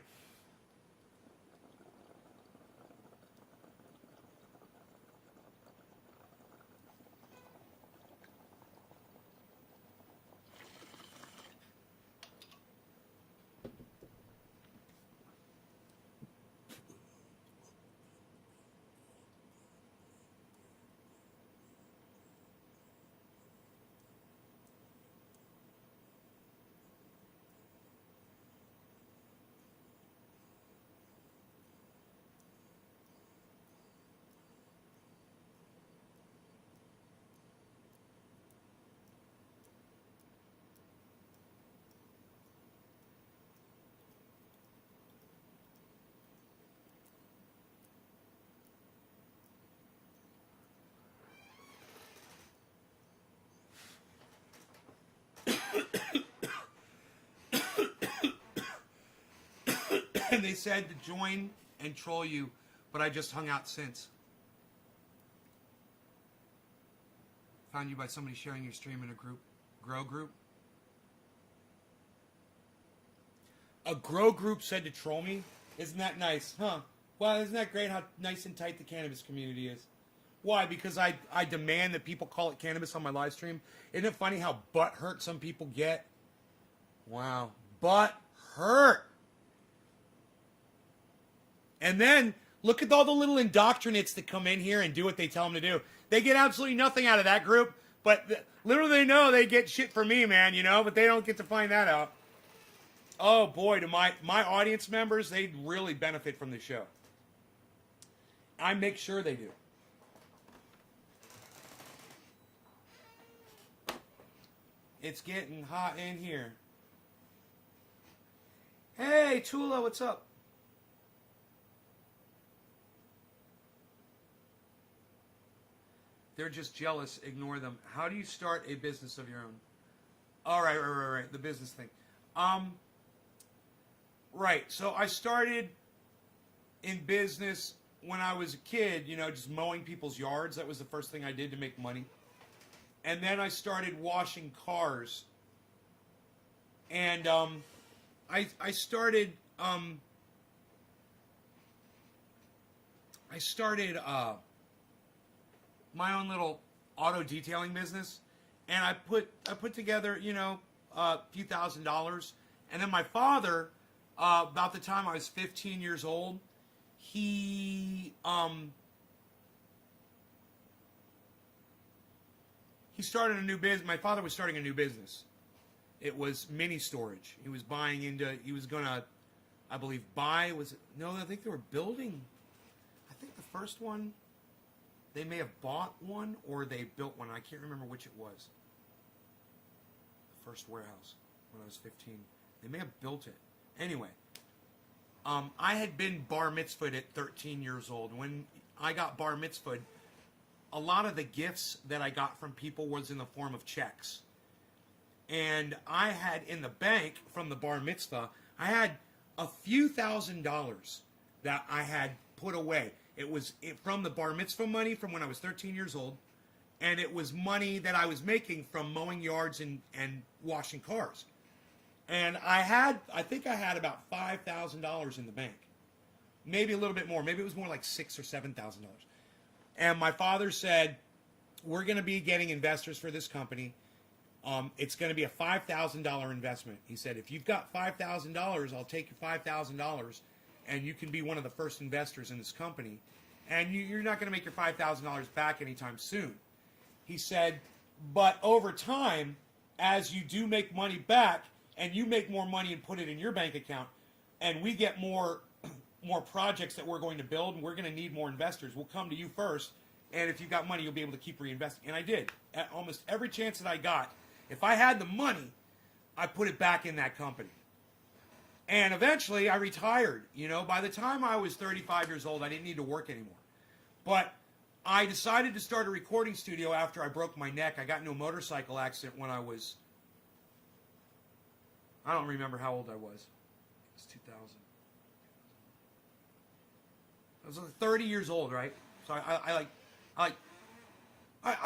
And they said to join and troll you, but I just hung out since. Found you by somebody sharing your stream in a group. Grow group. A grow group said to troll me? Isn't that nice, huh? Well, isn't that great how nice and tight the cannabis community is? Why? Because I demand that people call it cannabis on my live stream. Isn't it funny how butt hurt some people get? Wow. Butt hurt. And then, look at all the little indoctrinates that come in here and do what they tell them to do. They get absolutely nothing out of that group, but little they know they get shit from me, man, you know, but they don't get to find that out. Oh, boy, to my audience members, they really benefit from the show. I make sure they do. It's getting hot in here. Hey, Tula, what's up? They're just jealous. Ignore them. How do you start a business of your own? All right. The business thing. Right. So I started in business when I was a kid, you know, just mowing people's yards. That was the first thing I did to make money. And then I started washing cars. And I started my own little auto detailing business, and I put together, you know, a few $1,000s, and then my father, about the time I was 15 years old, he started a new business. My father was starting a new business. It was mini storage. He was buying into. He was gonna, I believe, buy. I think they were building. I think the first one. They may have bought one or they built one. I can't remember which it was. The first warehouse when I was 15. They may have built it. Anyway, I had been bar mitzvahed at 13 years old. When I got bar mitzvahed, a lot of the gifts that I got from people was in the form of checks. And I had in the bank from the bar mitzvah, I had a few $1,000s that I had put away. It was from the bar mitzvah money from when I was 13 years old, and it was money that I was making from mowing yards and washing cars. And I think I had about $5,000 in the bank, maybe a little bit more. Maybe it was more like $6,000 or $7,000. And my father said, "We're going to be getting investors for this company. It's going to be a $5,000 investment." He said, "If you've got $5,000, I'll take your $5,000. And you can be one of the first investors in this company. And you're not going to make your $5,000 back anytime soon." He said, "But over time, as you do make money back, and you make more money and put it in your bank account, and we get more projects that we're going to build, and we're going to need more investors, we'll come to you first. And if you've got money, you'll be able to keep reinvesting." And I did. At almost every chance that I got, if I had the money, I put it back in that company. And eventually I retired. You know, by the time I was 35 years old, I didn't need to work anymore. But I decided to start a recording studio after I broke my neck. I got into a motorcycle accident when I don't remember how old I was. It was 2000. I was like 30 years old, right? So I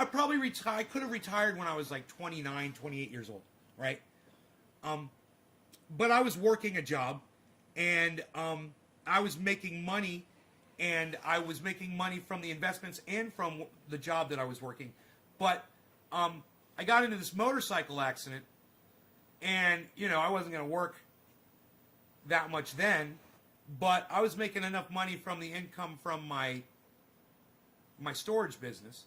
probably I could have retired when I was like 29, 28 years old, right? But I was working a job, and I was making money, and I was making money from the investments and from the job that I was working. But I got into this motorcycle accident, and, you know, I wasn't going to work that much then, but I was making enough money from the income from my storage business.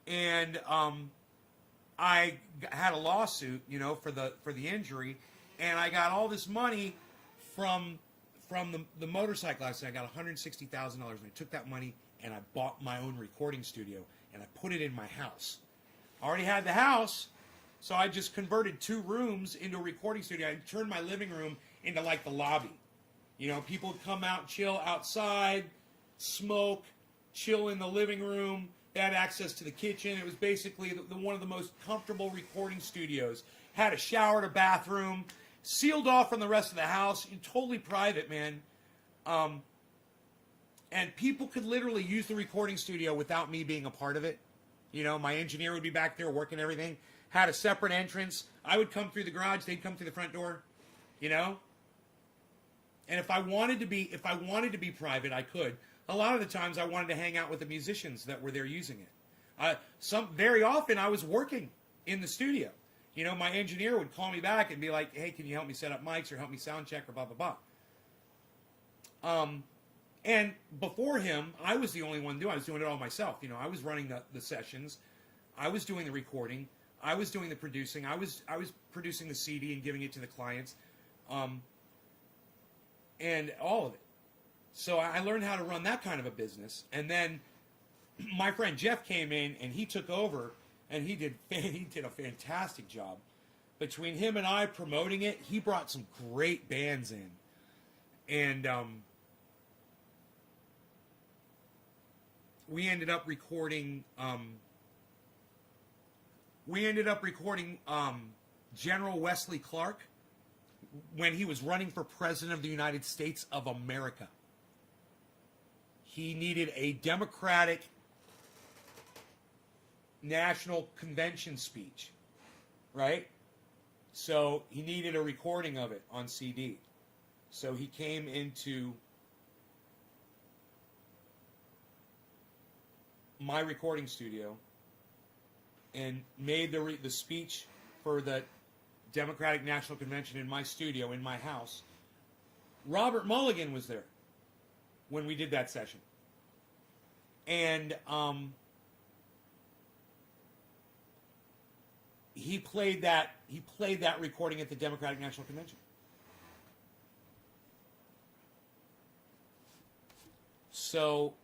And I had a lawsuit, you know, for the injury, and I got all this money from the motorcycle accident. I got $160,000, and I took that money and I bought my own recording studio, and I put it in my house. I already had the house, so I just converted 2 rooms into a recording studio. I turned my living room into like the lobby. You know, people would come out, chill outside, smoke, chill in the living room. They had access to the kitchen. It was basically one of the most comfortable recording studios. Had a shower and a bathroom, sealed off from the rest of the house, totally private, man. And people could literally use the recording studio without me being a part of it. You know, my engineer would be back there working everything. Had a separate entrance. I would come through the garage. They'd come through the front door. You know. And if I wanted to be private, I could. A lot of the times, I wanted to hang out with the musicians that were there using it. Very often, I was working in the studio. You know, my engineer would call me back and be like, "Hey, can you help me set up mics or help me sound check or blah blah blah." And before him, I was the only one doing. I was doing it all myself. You know, I was running the sessions, I was doing the recording, I was doing the producing, I was producing the CD and giving it to the clients, and all of it. So I learned how to run that kind of a business. And then my friend Jeff came in and he took over, and he did a fantastic job. Between him and I promoting it, he brought some great bands in, and we ended up recording General Wesley Clark when he was running for President of the United States of America. He needed a Democratic National Convention speech, right? So he needed a recording of it on CD. So he came into my recording studio and made the speech for the Democratic National Convention in my studio, in my house. Robert Mulligan was there when we did that session. And he played that recording at the Democratic National Convention. So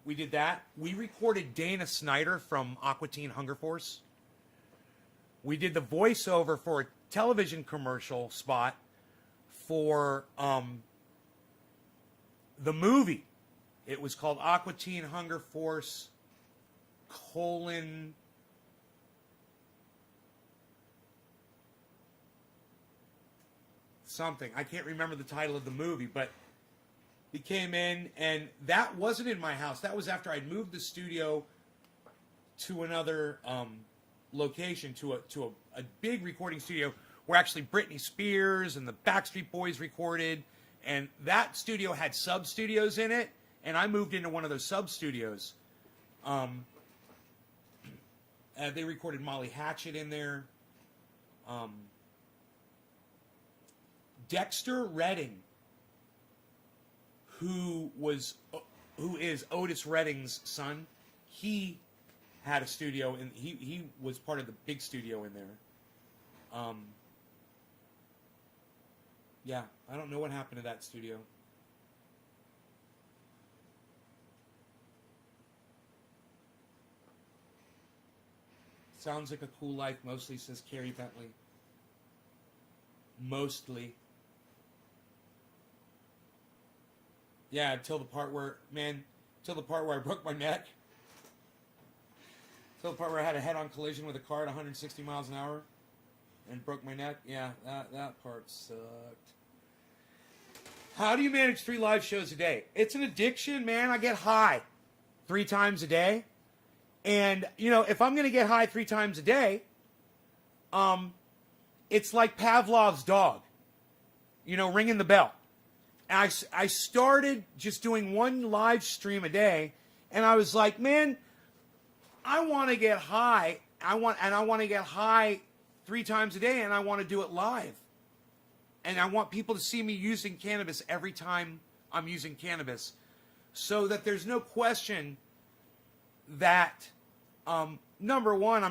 we did that. We recorded Dana Snyder from Aqua Teen Hunger Force. We did the voiceover for a television commercial spot for the movie. It was called Aqua Teen Hunger Force : something. I can't remember the title of the movie, but he came in, and that wasn't in my house. That was after I'd moved the studio to another location, to a big recording studio where actually Britney Spears and the Backstreet Boys recorded, and that studio had sub-studios in it, and I moved into one of those sub-studios. They recorded Molly Hatchet in there. Dexter Redding, who is Otis Redding's son, he had a studio, and he was part of the big studio in there. Yeah, I don't know what happened to that studio. Sounds like a cool life, mostly, says Carrie Bentley. Mostly. Yeah, till the part where I broke my neck. Till the part where I had a head-on collision with a car at 160 miles an hour and broke my neck. Yeah, that part sucked. How do you manage 3 live shows a day? It's an addiction, man. I get high 3 times a day. And, if I'm going to get high 3 times a day, it's like Pavlov's dog, ringing the bell. And I started just doing 1 live stream a day, and I was like, man, I want to get high. I want to get high 3 times a day, and I want to do it live. And I want people to see me using cannabis every time I'm using cannabis, so that there's no question that, number one,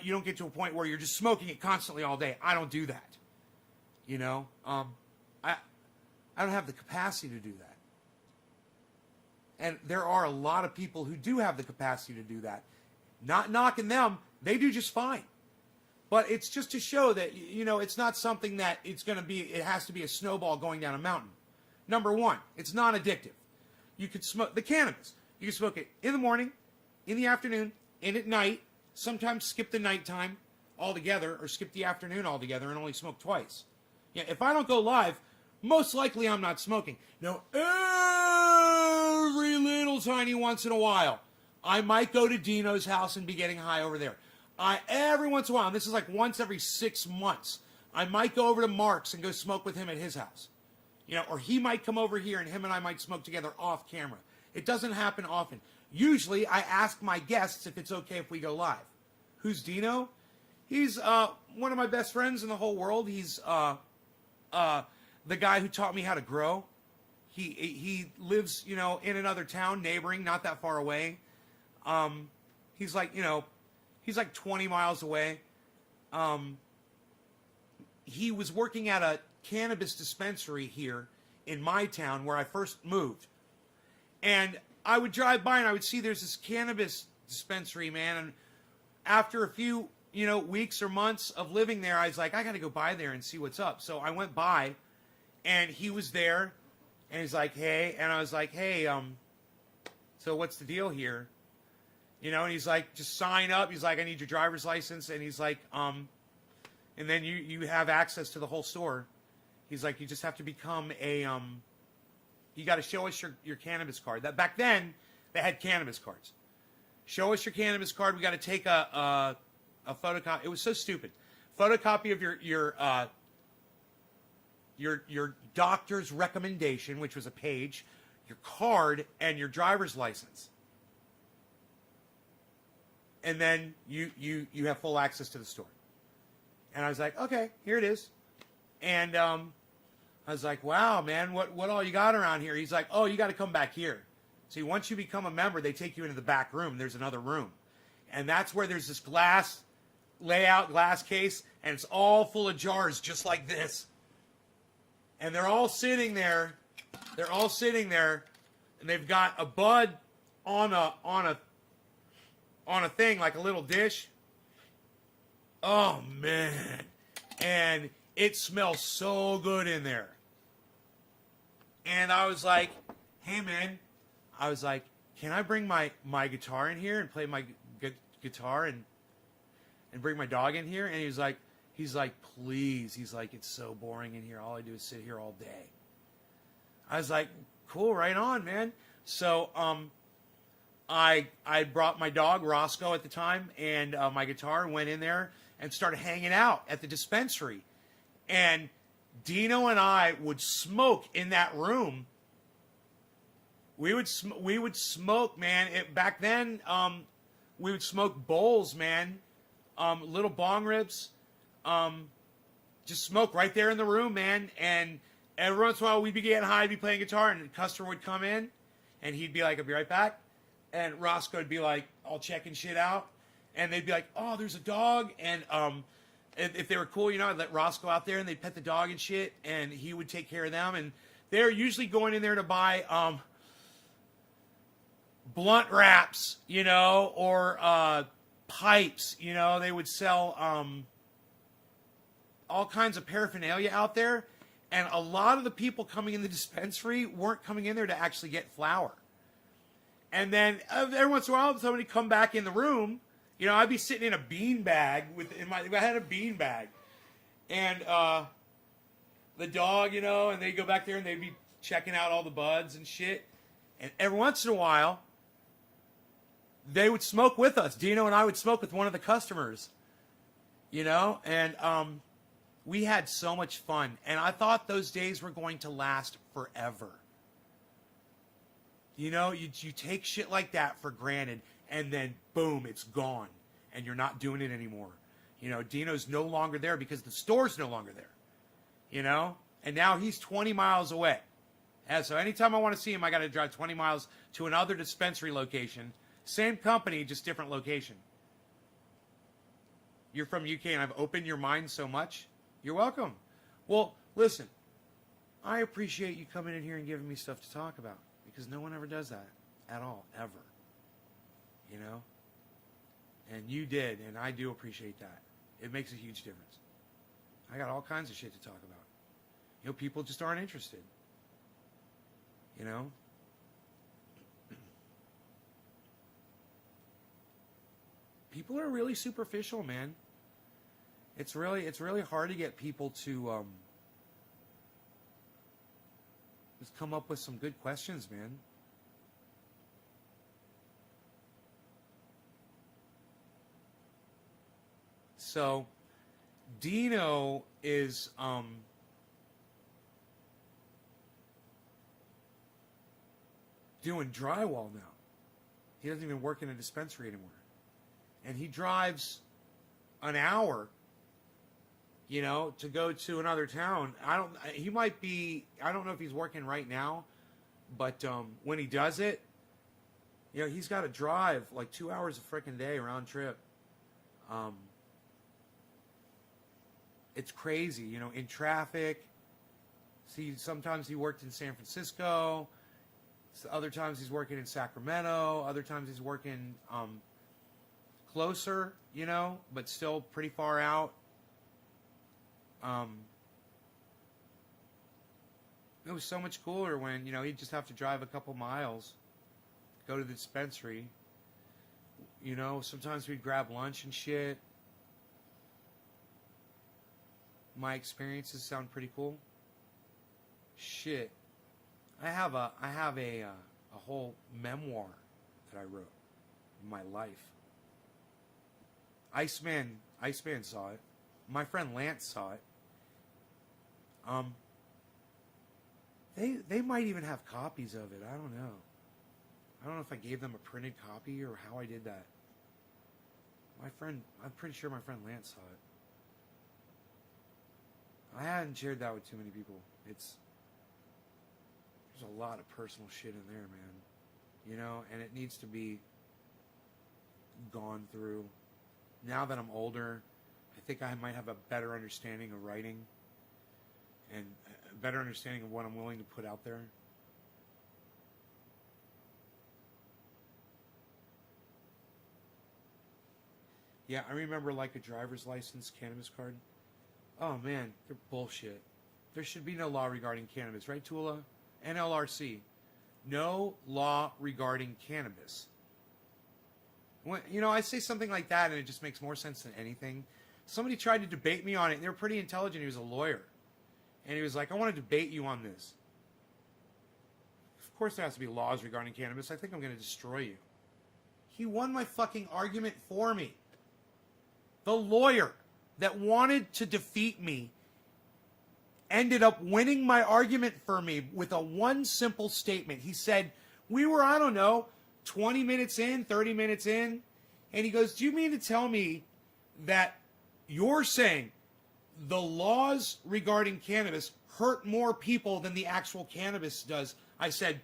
you don't get to a point where you're just smoking it constantly all day. I don't do that. I don't have the capacity to do that. And there are a lot of people who do have the capacity to do that. Not knocking them, they do just fine. But it's just to show that, it's not something that it has to be a snowball going down a mountain. Number one, it's non-addictive. You could smoke the cannabis. You can smoke it in the morning, in the afternoon, and at night. Sometimes skip the nighttime altogether, or skip the afternoon altogether and only smoke twice. Yeah, if I don't go live, most likely I'm not smoking. Now, every little tiny once in a while, I might go to Dino's house and be getting high over there. Every once in a while, and this is like once every 6 months, I might go over to Mark's and go smoke with him at his house. Or he might come over here and him and I might smoke together off camera. It doesn't happen often. Usually, I ask my guests if it's okay if we go live. Who's Dino? He's one of my best friends in the whole world. He's the guy who taught me how to grow. He lives, in another town, neighboring, not that far away. He's like 20 miles away. He was working at a cannabis dispensary here in my town where I first moved. And I would drive by and I would see there's this cannabis dispensary, man. And after a few, weeks or months of living there, I was like, I got to go by there and see what's up. So I went by and he was there and he's like, hey. And I was like, hey, so what's the deal here? And he's like, just sign up. He's like, I need your driver's license. And he's like, and then you have access to the whole store. He's like, you just have to become you got to show us your cannabis card. That back then, they had cannabis cards. Show us your cannabis card. We got to take a photocopy. It was so stupid. Photocopy of your doctor's recommendation, which was a page, your card, and your driver's license. And then you have full access to the store. And I was like, okay, here it is. And I was like, wow, man, what all you got around here? He's like, oh, you got to come back here. See, once you become a member, they take you into the back room. There's another room. And that's where there's this glass case, and it's all full of jars just like this. And they're all sitting there. And they've got a bud on a thing, like a little dish. Oh, man. And it smells so good in there. And I was like, hey, man. I was like, can I bring my guitar in here and play my guitar and bring my dog in here? And he's like, please. He's like, it's so boring in here. All I do is sit here all day. I was like, cool, right on, man. So I brought my dog, Roscoe, at the time, and my guitar, and went in there and started hanging out at the dispensary. And Dino and I would smoke in that room. We would smoke, man. Back then, we would smoke bowls, man. Little bong rips. Just smoke right there in the room, man. And every once in a while, we'd be getting high, be playing guitar, and a customer would come in, and he'd be like, I'll be right back. And Roscoe would be like, all checking shit out. And they'd be like, oh, there's a dog. And if they were cool, I'd let Roscoe out there, and they'd pet the dog and shit, and he would take care of them. And they're usually going in there to buy blunt wraps, or pipes. They would sell all kinds of paraphernalia out there. And a lot of the people coming in the dispensary weren't coming in there to actually get flower. And then every once in a while, somebody come back in the room. You know, I'd be sitting in a bean bag I had a bean bag, and the dog, you know, and they go back there and they'd be checking out all the buds and shit. And every once in a while, they would smoke with us. Dino and I would smoke with one of the customers, you know, and we had so much fun. And I thought those days were going to last forever. You know, you take shit like that for granted, and then boom, it's gone, and you're not doing it anymore. You know, Dino's no longer there because the store's no longer there. You know, and now he's 20 miles away. And so anytime I want to see him, I got to drive 20 miles to another dispensary location. Same company, just different location. You're from UK and I've opened your mind so much. You're welcome. Well, listen, I appreciate you coming in here and giving me stuff to talk about, because no one ever does that at all, ever. You know? And you did, and I do appreciate that. It makes a huge difference. I got all kinds of shit to talk about. You know, people just aren't interested. You know? People are really superficial, man. It's really hard to get people to just come up with some good questions, man. So Dino is doing drywall now. He doesn't even work in a dispensary anymore. And he drives an hour, you know, to go to another town. I don't know if he's working right now, but when he does it, you know, he's got to drive like 2 hours a freaking day round trip. It's crazy, you know, in traffic. See, sometimes he worked in San Francisco. Other times he's working in Sacramento. Other times he's working closer, you know, but still pretty far out. It was so much cooler when, you know, he'd just have to drive a couple miles, go to the dispensary. You know, sometimes we'd grab lunch and shit. My experiences sound pretty cool. Shit. I have a whole memoir that I wrote. My life. Iceman saw it. My friend Lance saw it. They might even have copies of it. I don't know. I don't know if I gave them a printed copy or how I did that. I'm pretty sure my friend Lance saw it. I hadn't shared that with too many people. There's a lot of personal shit in there, man. You know, and it needs to be gone through. Now that I'm older, I think I might have a better understanding of writing and a better understanding of what I'm willing to put out there. Yeah, I remember like a driver's license cannabis card. Oh man, they're bullshit. There should be no law regarding cannabis, right, Tula? NLRC. No law regarding cannabis. When, you know, I say something like that and it just makes more sense than anything. Somebody tried to debate me on it, and they were pretty intelligent. He was a lawyer. And he was like, I want to debate you on this. Of course there has to be laws regarding cannabis. I think I'm going to destroy you. He won my fucking argument for me. The lawyer that wanted to defeat me ended up winning my argument for me with a one simple statement. He said, we were, I don't know, 20 minutes in, 30 minutes in, and he goes, do you mean to tell me that you're saying the laws regarding cannabis hurt more people than the actual cannabis does? I said,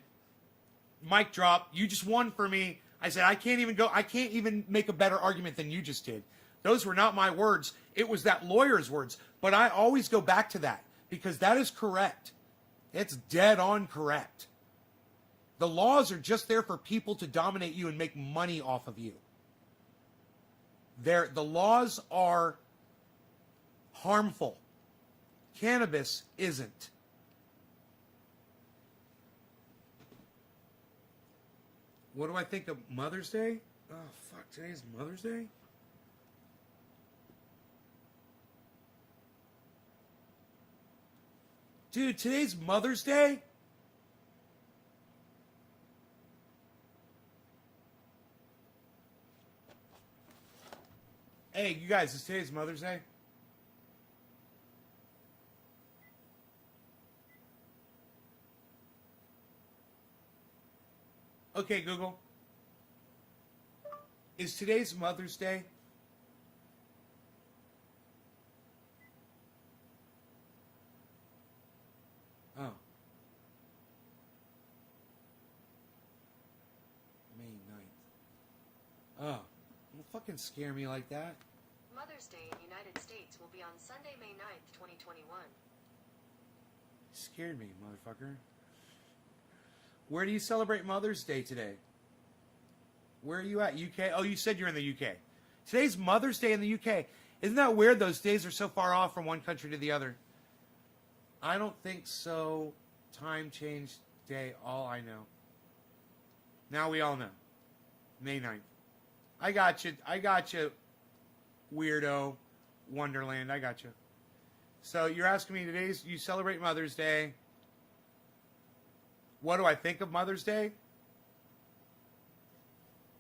mic drop, you just won for me. I said, I can't even make a better argument than you just did. Those were not my words. It was that lawyer's words. But I always go back to that because that is correct. It's dead on correct. The laws are just there for people to dominate you and make money off of you. The laws are harmful. Cannabis isn't. What do I think of Mother's Day? Oh, fuck, today's Mother's Day? Dude, today's Mother's Day? Hey, you guys, is today's Mother's Day? Okay, Google. Is today's Mother's Day? Oh. May 9th. Oh. Don't fucking scare me like that. Mother's Day in the United States will be on Sunday, May 9th, 2021. Scared me, motherfucker. Where do you celebrate Mother's Day today? Where are you at? UK? Oh, you said you're in the UK. Today's Mother's Day in the UK. Isn't that weird? Those days are so far off from one country to the other. I don't think so. Time change day, all I know. Now we all know. May 9th. I got you, weirdo Wonderland. I got you. So you're asking me today's, you celebrate Mother's Day. What do I think of Mother's Day?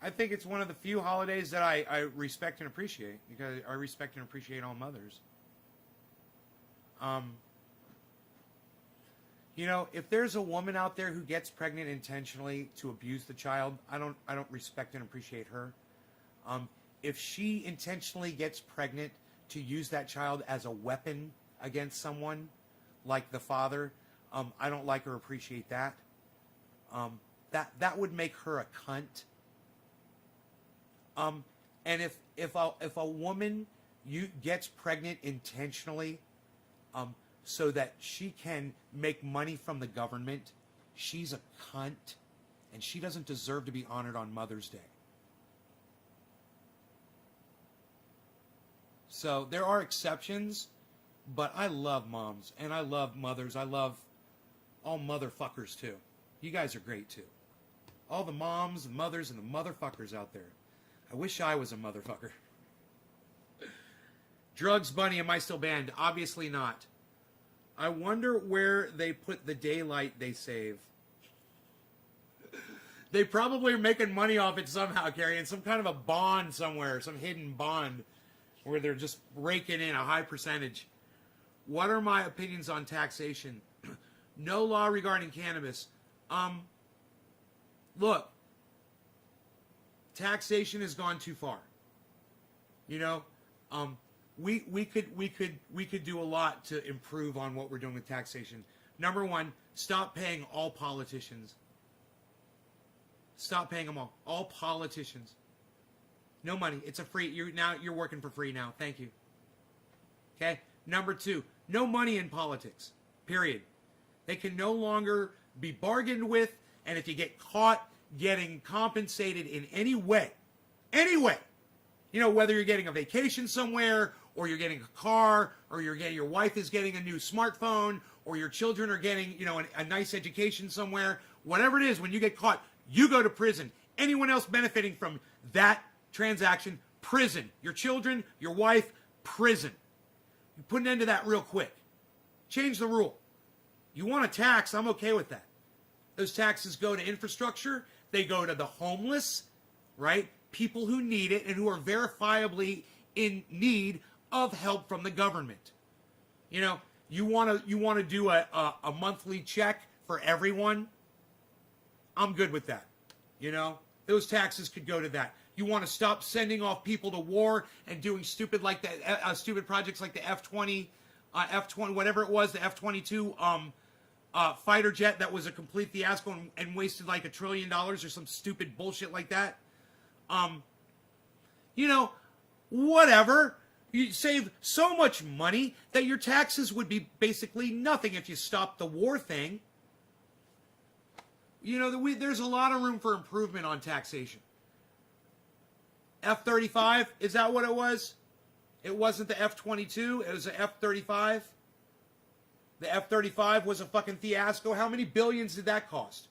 I think it's one of the few holidays that I respect and appreciate, because I respect and appreciate all mothers. You know, if there's a woman out there who gets pregnant intentionally to abuse the child, I don't respect and appreciate her. If she intentionally gets pregnant to use that child as a weapon against someone, like the father, I don't like or appreciate that. That would make her a cunt. And if a woman gets pregnant intentionally, so that she can make money from the government, she's a cunt, and she doesn't deserve to be honored on Mother's Day. So there are exceptions, but I love moms, and I love mothers. I love all motherfuckers too. You guys are great too. All the moms, the mothers, and the motherfuckers out there. I wish I was a motherfucker. Drugs Bunny, am I still banned? Obviously not. I wonder where they put the daylight they save. They probably are making money off it somehow, carrying some kind of a bond somewhere, some hidden bond, where they're just raking in a high percentage. What are my opinions on taxation? No law regarding cannabis. Look, taxation has gone too far. You know, we could do a lot to improve on what we're doing with taxation. Number one, stop paying all politicians. Stop paying them all. All politicians. No money. It's a free. You're working for free now. Thank you. Okay. Number two, no money in politics. Period. They can no longer be bargained with, and if you get caught getting compensated in any way, you know, whether you're getting a vacation somewhere, or you're getting a car, or your wife is getting a new smartphone, or your children are getting, you know, a nice education somewhere, whatever it is, when you get caught, you go to prison. Anyone else benefiting from that transaction, prison. Your children, your wife, prison. You put an end to that real quick. Change the rule. You want a tax, I'm okay with that. Those taxes go to infrastructure. They go to the homeless, right? People who need it and who are verifiably in need of help from the government. You know, you want to do a monthly check for everyone? I'm good with that. You know, those taxes could go to that. You want to stop sending off people to war and doing stupid like that, stupid projects like the F-20, whatever it was, the F-22 fighter jet that was a complete fiasco and wasted like $1 trillion or some stupid bullshit like that. You know, whatever. You save so much money that your taxes would be basically nothing if you stopped the war thing. You know, there's a lot of room for improvement on taxation. F-35, is that what it was? It wasn't the F-22, it was the F-35. The F-35 was a fucking fiasco. How many billions did that cost?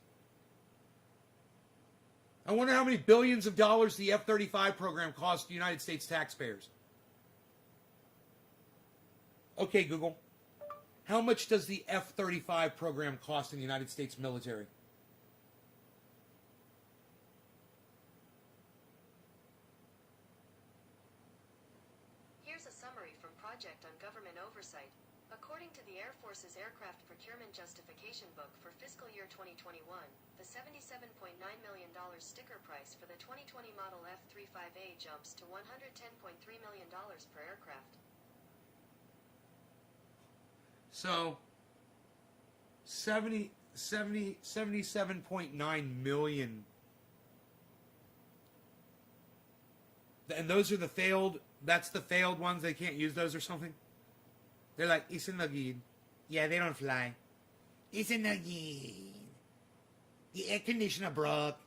I wonder how many billions of dollars the F-35 program cost the United States taxpayers. Okay, Google. How much does the F-35 program cost in the United States military? Here's a summary from Project on Government Oversight. According to the Air Force's Aircraft Procurement Justification Book for fiscal year 2021, the $77.9 million sticker price for the 2020 model F-35A jumps to $110.3 million per aircraft. So, 77.9 million. And those are the failed, that's the failed ones, they can't use those or something? They're like, it's a nugget. Yeah, they don't fly. It's a nugget. The air conditioner broke.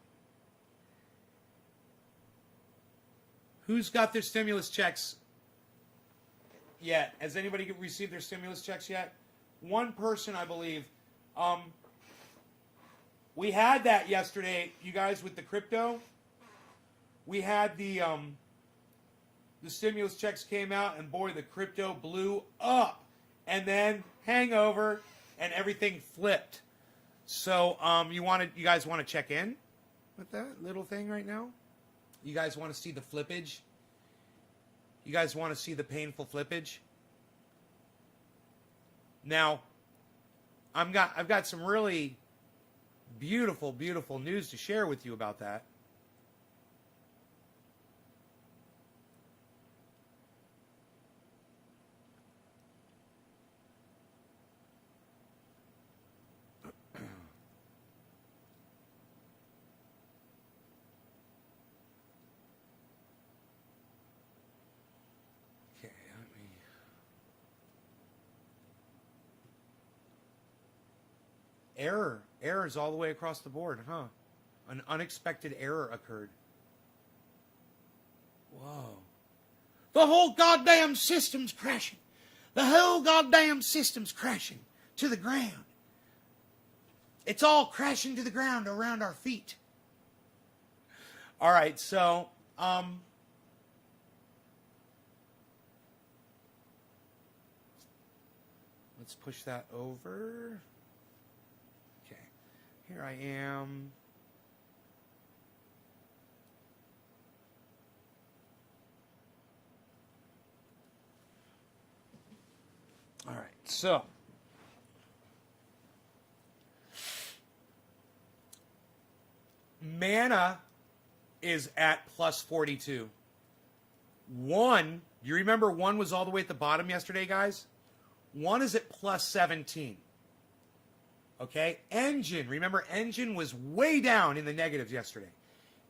Who's got their stimulus checks yet? Has anybody received their stimulus checks yet? One person, I believe. We had that yesterday, you guys, with the crypto. We had the stimulus checks came out, and boy, the crypto blew up. And then hangover, and everything flipped. So, you guys want to check in with that little thing right now? You guys want to see the flippage? You guys want to see the painful flippage? Now, I've got some really beautiful, beautiful news to share with you about that. Errors all the way across the board, huh? An unexpected error occurred. Whoa. The whole goddamn system's crashing. The whole goddamn system's crashing to the ground. It's all crashing to the ground around our feet. All right, so, let's push that over. Here I am. All right, so mana is at plus 42. 1, do you remember 1 was all the way at the bottom yesterday, guys? 1 is at plus 17. Okay, Engine, remember Engine was way down in the negatives yesterday.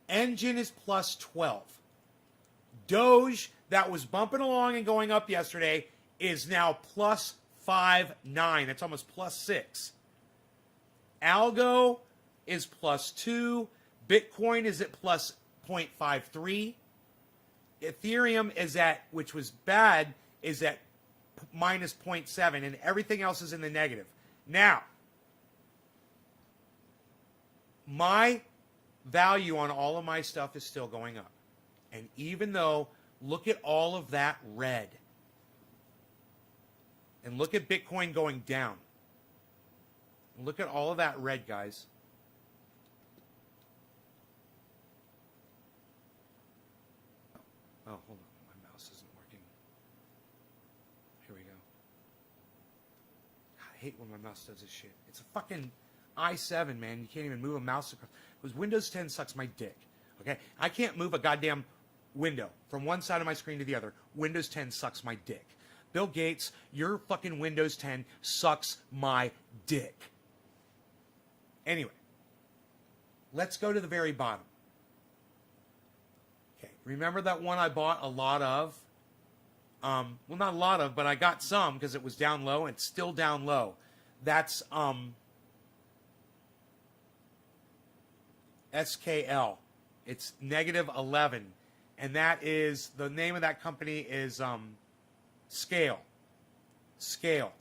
Engine is plus 12. Doge, that was bumping along and going up yesterday, is now plus 5.9. That's almost plus 6. Algo is plus 2. Bitcoin is at plus 0.53. Ethereum is at, which was bad, is at minus 0.7. And everything else is in the negative. Now, my value on all of my stuff is still going up. And even though, look at all of that red. And look at Bitcoin going down. Look at all of that red, guys. Oh, hold on. My mouse isn't working. Here we go. I hate when my mouse does this shit. It's a fucking i7, man. You can't even move a mouse across. Because Windows 10 sucks my dick. Okay? I can't move a goddamn window from one side of my screen to the other. Windows 10 sucks my dick. Bill Gates, your fucking Windows 10 sucks my dick. Anyway, let's go to the very bottom. Okay, remember that one I bought a lot of? Well, not a lot of, but I got some because it was down low and it's still down low. That's SKL. It's negative 11. And that is, the name of that company is Scale. Scale.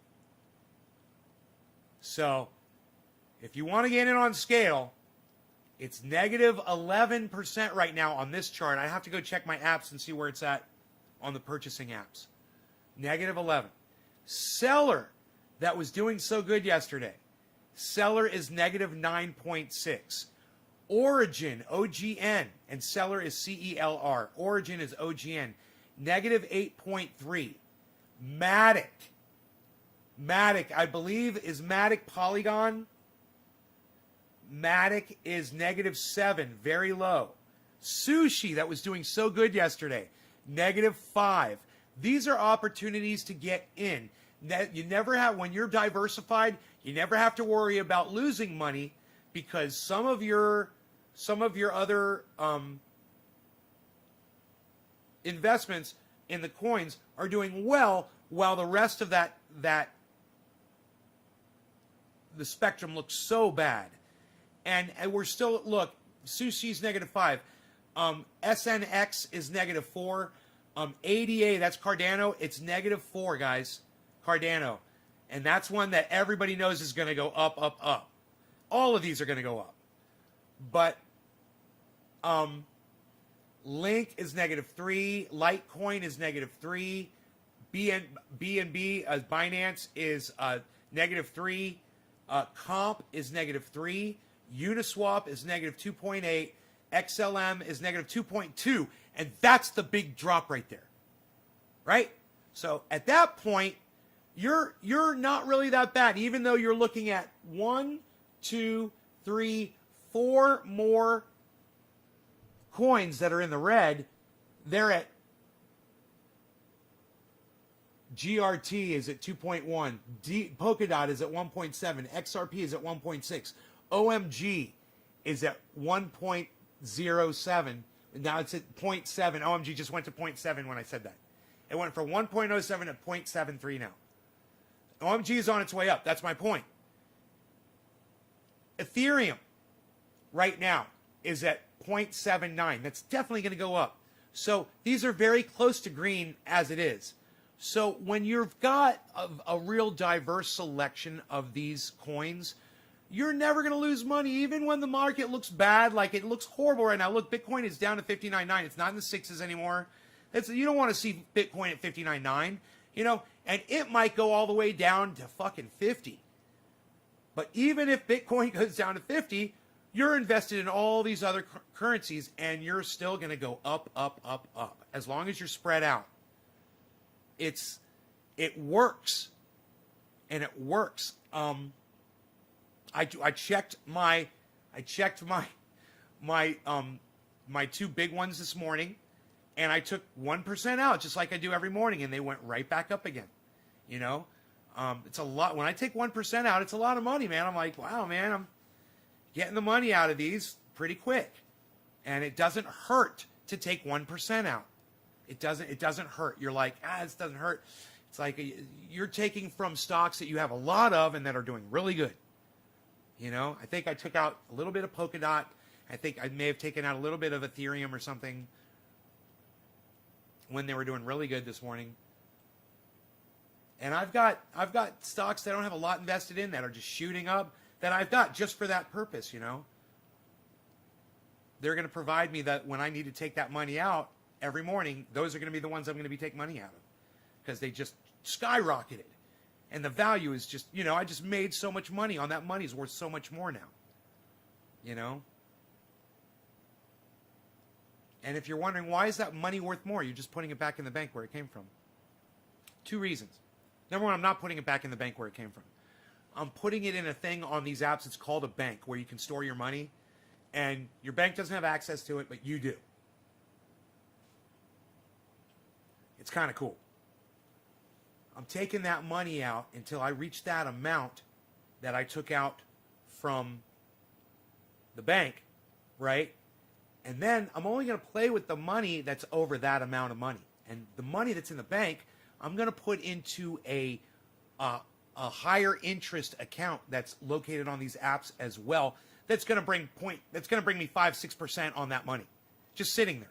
So, if you want to get in on Scale, It's negative 11% right now on this chart. I have to go check my apps and see where it's at on the purchasing apps. Negative 11. Seller, that was doing so good yesterday. Seller is negative 9.6. Origin, OGN, and Seller is CELR. Origin is OGN, negative 8.3. Matic, I believe, is Matic Polygon. Matic is negative 7, very low. Sushi, that was doing so good yesterday, negative 5. These are opportunities to get in. You never have, when you're diversified, you never have to worry about losing money because some of your other investments in the coins are doing well, while the rest of the spectrum looks so bad. And we're still, look, Sushi's negative 5. SNX is negative 4. ADA, that's Cardano, it's negative 4, guys. Cardano. And that's one that everybody knows is going to go up, up, up. All of these are going to go up. But Link is negative 3. Litecoin is negative 3. BNB, Binance is negative 3. Comp is negative 3. Uniswap is negative 2.8. XLM is negative 2.2. And that's the big drop right there. Right? So at that point, you're not really that bad, even though you're looking at 1, 2, 3, 4 more coins that are in the red. They're at GRT is at 2.1. Polkadot is at 1.7. XRP is at 1.6. OMG is at 1.07. Now it's at 0.7. OMG just went to 0.7 when I said that. It went from 1.07 to 0.73 now. OMG is on its way up. That's my point. Ethereum right now is at 0.79. That's definitely going to go up. So these are very close to green as it is. So when you've got a real diverse selection of these coins, you're never going to lose money, even when the market looks bad, like it looks horrible right now. Look, Bitcoin is down to 59.9. It's not in the 6s anymore. You don't want to see Bitcoin at 59.9, you know, and it might go all the way down to fucking 50. But even if Bitcoin goes down to 50, you're invested in all these other currencies, and you're still going to go up, up, up, up, as long as you're spread out. It works, and it works. I checked my two big ones this morning, and I took 1% out just like I do every morning, and they went right back up again. You know, it's a lot. When I take 1% out, it's a lot of money, man. I'm like, wow, man, I'm getting the money out of these pretty quick, and it doesn't hurt to take 1% out. It doesn't hurt. You're like, this doesn't hurt. It's like you're taking from stocks that you have a lot of and that are doing really good. You know, I think I took out a little bit of Polkadot. I think I may have taken out a little bit of Ethereum or something when they were doing really good this morning. And I've got stocks that I don't have a lot invested in that are just shooting up that I've got just for that purpose, you know. They're going to provide me that when I need to take that money out every morning, those are going to be the ones I'm going to be taking money out of because they just skyrocketed. And the value is just, you know, I just made so much money on that money is worth so much more now, you know. And if you're wondering why is that money worth more, you're just putting it back in the bank where it came from. 2 reasons. Number one, I'm not putting it back in the bank where it came from. I'm putting it in a thing on these apps. It's called a bank where you can store your money. And your bank doesn't have access to it, but you do. It's kind of cool. I'm taking that money out until I reach that amount that I took out from the bank, right? And then I'm only going to play with the money that's over that amount of money. And the money that's in the bank, I'm going to put into a higher interest account that's located on these apps as well. That's going to bring me 5-6% on that money, just sitting there.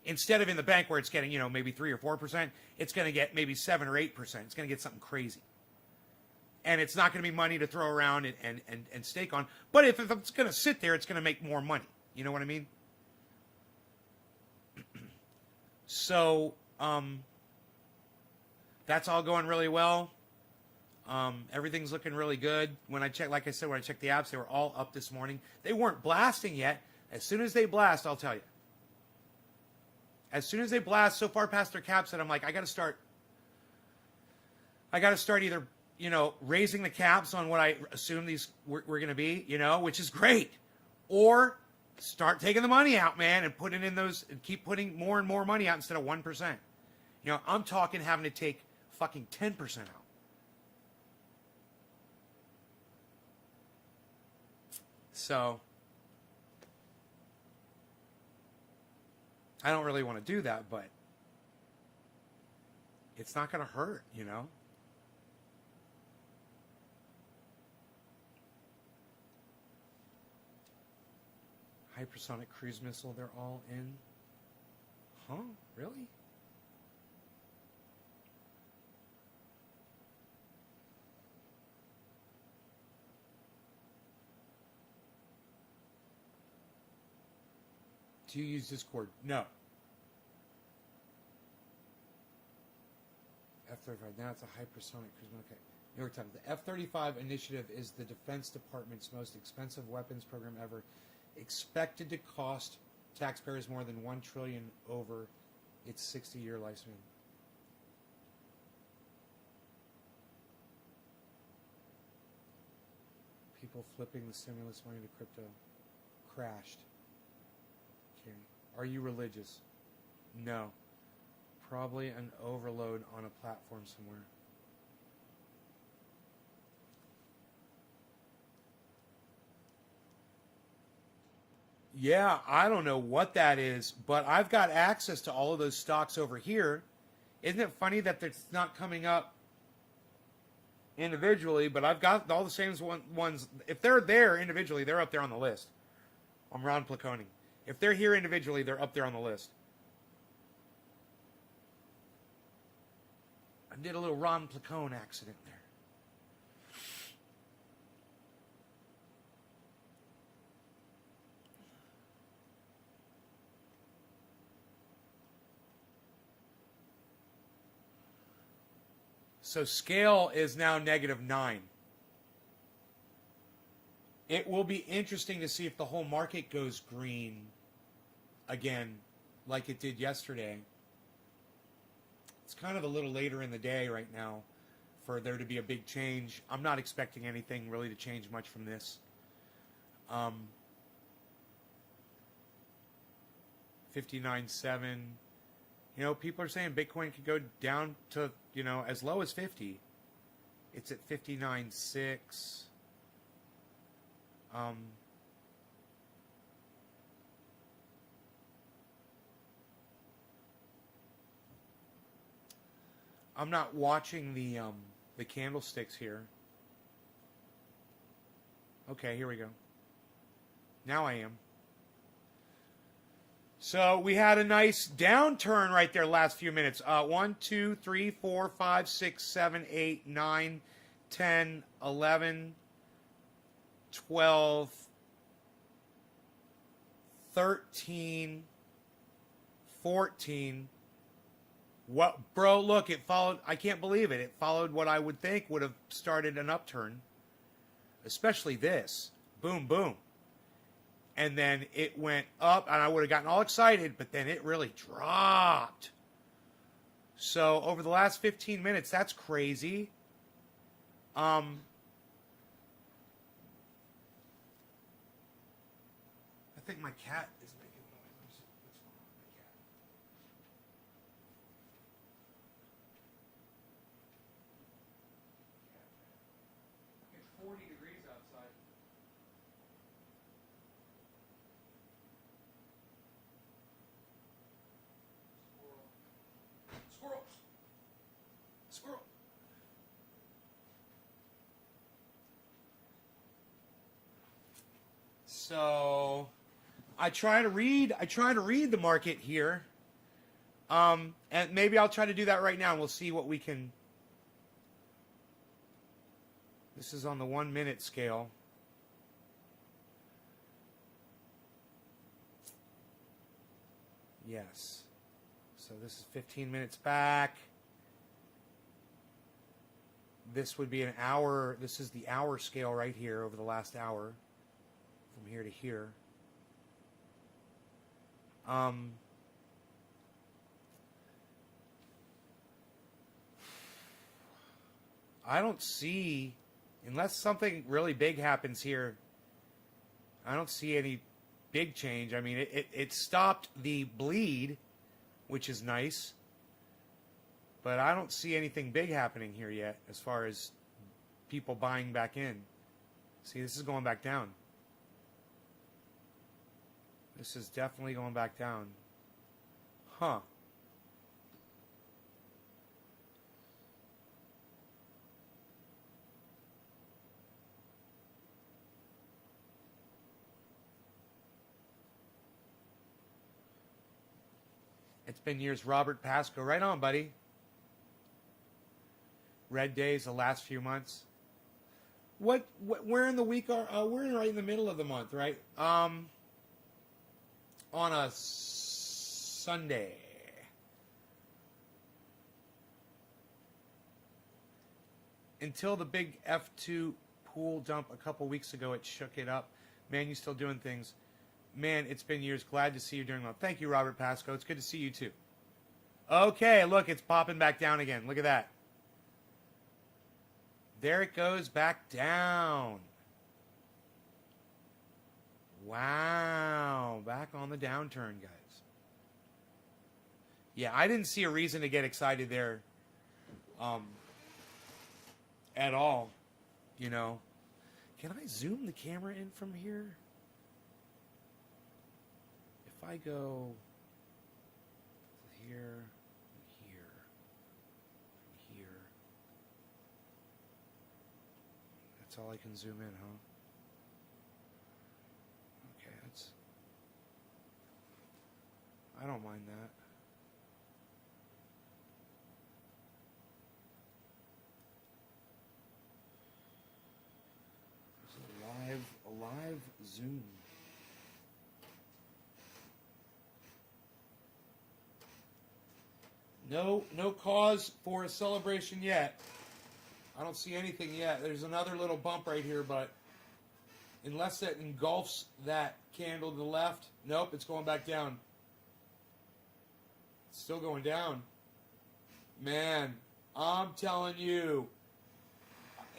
Instead of in the bank where it's getting, you know, maybe 3 or 4%, it's going to get maybe 7 or 8%. It's going to get something crazy. and it's not going to be money to throw around and stake on. But if it's going to sit there, it's going to make more money. You know what I mean? So that's all going really well. Everything's looking really good. When I checked, like I said, when I checked the apps, they were all up this morning. They weren't blasting yet. As soon as they blast, I'll tell you. As soon as they blast so far past their caps that I'm like, I got to start either, raising the caps on what I assume these we're going to be, which is great, or start taking the money out, man, and putting in those, and keep putting more and more money out instead of 1%. I'm talking having to take fucking 10% out. So I don't really want to do that, but it's not going to hurt, Hypersonic cruise missile, they're all in. Huh? Really? Do you use Discord? No. F-35. Now it's a hypersonic cruise missile. Okay. New York Times. The F-35 initiative is the Defense Department's most expensive weapons program ever, expected to cost taxpayers more than $1 trillion over its 60-year lifespan. People flipping the stimulus money to crypto. Crashed. Okay. Are you religious? No. Probably an overload on a platform somewhere. Yeah, I don't know what that is, but I've got access to all of those stocks over here. Isn't it funny that it's not coming up individually, but I've got all the same ones. If they're there individually, they're up there on the list. I'm Ron Placoni. If they're here individually, they're up there on the list. I did a little Ron Placone accident there. So scale is now -9. It will be interesting to see if the whole market goes green again, like it did yesterday. It's kind of a little later in the day right now for there to be a big change. I'm not expecting anything really to change much from this. 59.7. People are saying Bitcoin could go down to, as low as 50. It's at 59.6. I'm not watching the candlesticks here. Okay, here we go. Now I am. So we had a nice downturn right there last few minutes. 1, 2, 3, 4, 5, 6, 7, 8, 9, 10, 11, 12, 13, 14. What, bro, look, it followed, I can't believe it. It followed what I would think would have started an upturn. Especially this. Boom, boom. And then it went up, and I would have gotten all excited, but then it really dropped. So over the last 15 minutes, that's crazy. I think my cat is making noise. What's going on with my cat? It's 40 degrees outside. Squirrel. Squirrel. So I try to read the market here. And maybe I'll try to do that right now and we'll see what we can This is on the 1 minute scale. Yes. So this is 15 minutes back. This would be an hour. This is the hour scale right here over the last hour. From here to here. I don't see, unless something really big happens here, I don't see any big change. I mean, it stopped the bleed, which is nice. But I don't see anything big happening here yet as far as people buying back in. See, this is going back down. This is definitely going back down. Huh. It's been years. Robert Pasco. Right on, buddy. Red days the last few months. What where in the week are we're right in the middle of the month, right? On a Sunday. Until the big F2 pool dump a couple weeks ago, it shook it up. Man, you still doing things. Man, it's been years. Glad to see you doing well. Thank you, Robert Pasco. It's good to see you too. Okay, look, it's popping back down again. Look at that. There it goes back down. Wow. Back on the downturn, guys. Yeah, I didn't see a reason to get excited there at all. You know. Can I zoom the camera in from here? If I go here, here, here. That's all I can zoom in, huh? Okay, that's... I don't mind that. There's a live zoom. No cause for a celebration yet. I don't see anything yet. There's another little bump right here, but unless it engulfs that candle to the left, nope, it's going back down. It's still going down. Man, I'm telling you,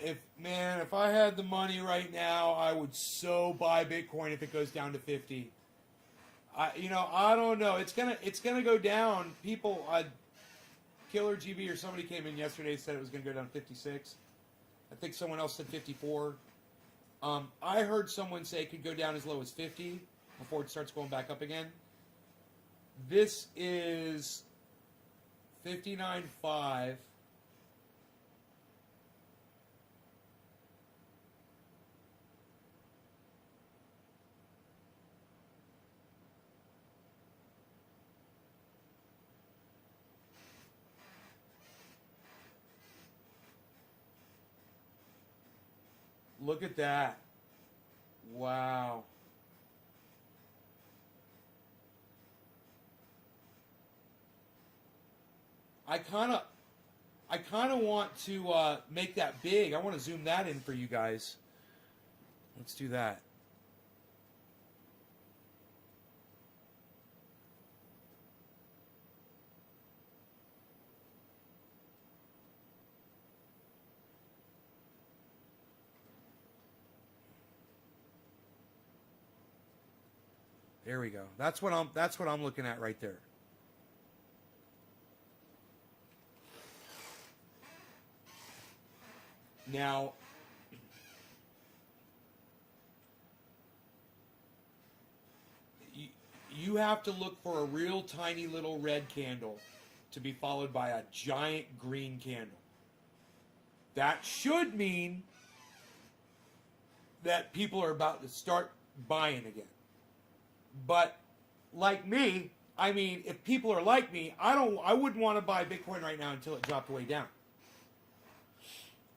if I had the money right now, I would so buy Bitcoin if it goes down to 50. I don't know. It's gonna go down. People, Killer GB or somebody came in yesterday and said it was going to go down to 56. I think someone else said 54. I heard someone say it could go down as low as 50 before it starts going back up again. This is 59.5. Look at that. Wow. I kind of want to make that big. I want to zoom that in for you guys. Let's do that. There we go. That's what I'm looking at right there. Now, you have to look for a real tiny little red candle to be followed by a giant green candle. That should mean that people are about to start buying again. But like me, I mean, if people are like me, I wouldn't want to buy Bitcoin right now until it dropped way down.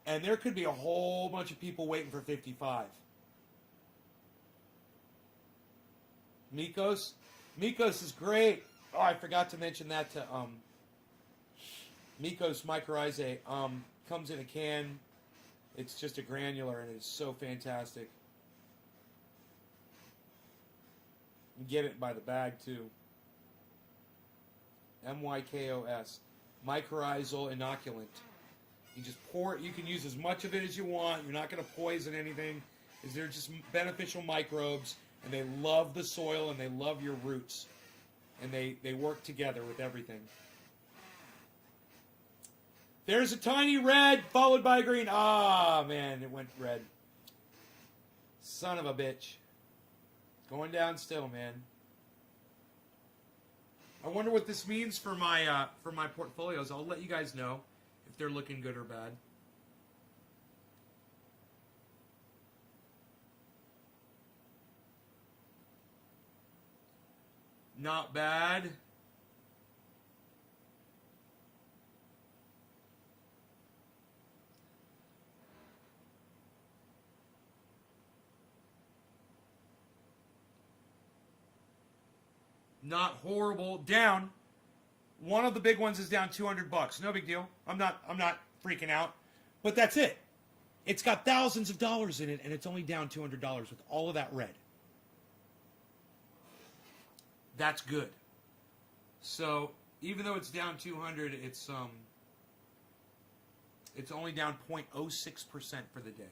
And there could be a whole bunch of people waiting for 55. Mikos is great. Oh, I forgot to mention that to Mikos Mycorrhizae. Comes in a can. It's just a granular, and it's so fantastic. You get it by the bag too. MYKOS, mycorrhizal inoculant. You just pour it. You can use as much of it as you want. You're not going to poison anything. They're just beneficial microbes, and they love the soil and they love your roots, and they work together with everything. There's a tiny red followed by a green. Ah, man, it went red. Son of a bitch. Going down still, man. I wonder what this means for my portfolios. I'll let you guys know if they're looking good or bad. Not bad. Not horrible. Down. One of the big ones is down $200. No big deal. I'm not freaking out. But that's it. It's got thousands of dollars in it, and it's only down $200 with all of that red. That's good. So even though it's down 200, it's only down 0.06% for the day.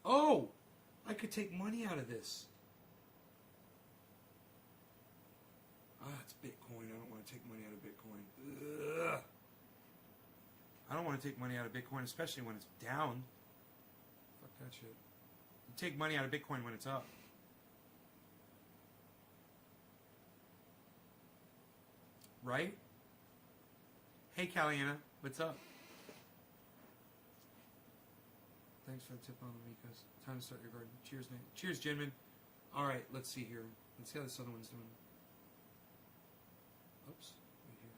Oh, I could take money out of this. It's Bitcoin. I don't want to take money out of Bitcoin. Ugh. I don't want to take money out of Bitcoin, especially when it's down. Fuck that shit. You take money out of Bitcoin when it's up. Right? Hey, Caliana. What's up? Thanks for the tip on the Mikos. Time to start your garden. Cheers, Nate. Cheers, Jinmin. All right, let's see here. Let's see how this other one's doing. Oops. Right here.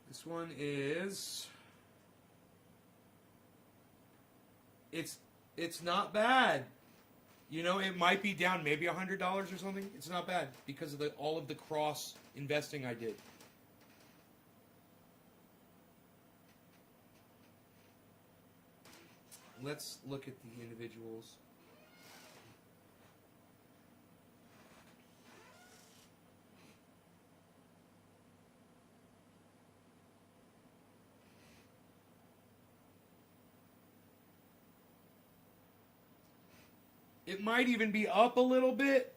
This one is... It's not bad. You know, it might be down maybe $100 or something. It's not bad because of all of the cross investing I did. Let's look at the individuals. It might even be up a little bit.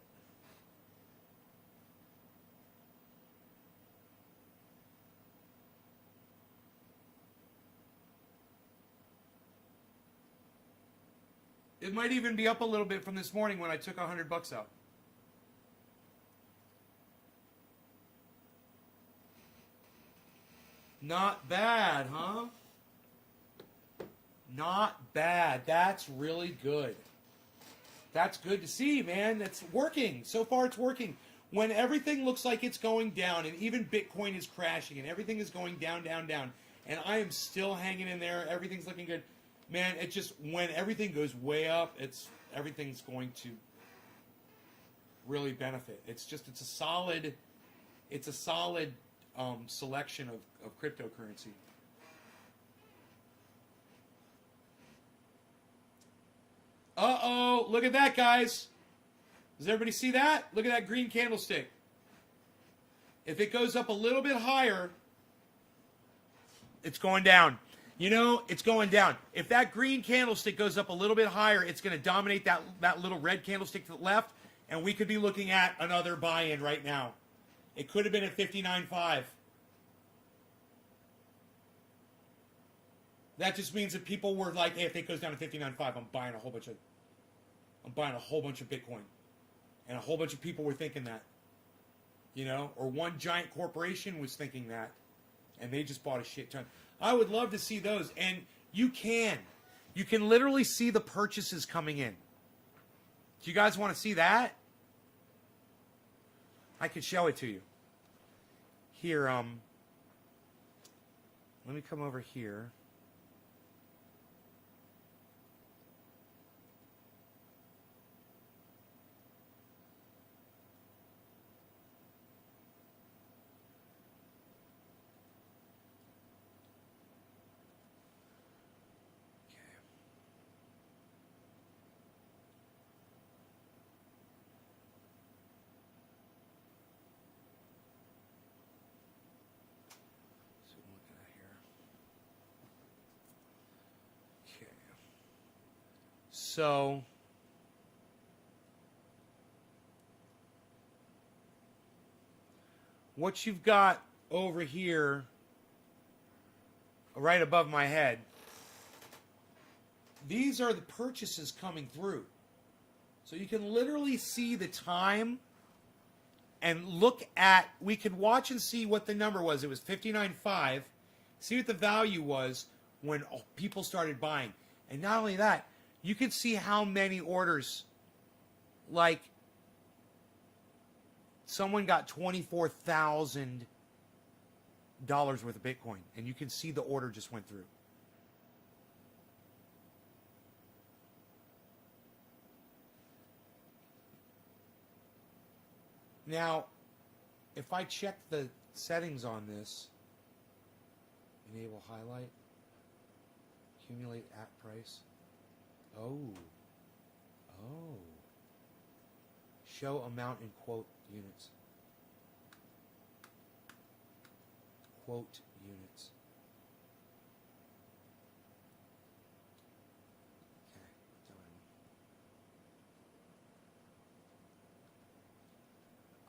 It might even be up a little bit from this morning when I took $100 out. Not bad, huh? Not bad. That's really good. That's good to see, man. That's working. So far, it's working. When everything looks like it's going down, and even Bitcoin is crashing, and everything is going down, down, down, and I am still hanging in there, everything's looking good. Man, it just, when everything goes way up, everything's going to really benefit. It's a solid selection of cryptocurrency. Uh-oh, look at that, guys. Does everybody see that? Look at that green candlestick. If it goes up a little bit higher, it's going down. You know, it's going down. If that green candlestick goes up a little bit higher, it's going to dominate that little red candlestick to the left, and we could be looking at another buy-in right now. It could have been at 59.5. That just means that people were like, hey, if it goes down to 59.5, I'm buying a whole bunch of Bitcoin. And a whole bunch of people were thinking that. You know? Or one giant corporation was thinking that. And they just bought a shit ton. I would love to see those. And you can. You can literally see the purchases coming in. Do you guys want to see that? I could show it to you. Here, let me come over here. So, what you've got over here, right above my head, these are the purchases coming through. So you can literally see the time and look at, we could watch and see what the number was. It was 59.5. See what the value was when people started buying. And not only that, you can see how many orders, like someone got $24,000 worth of Bitcoin, and you can see the order just went through. Now, if I check the settings on this, enable highlight, accumulate at price. Oh. Show amount in quote units. Quote units.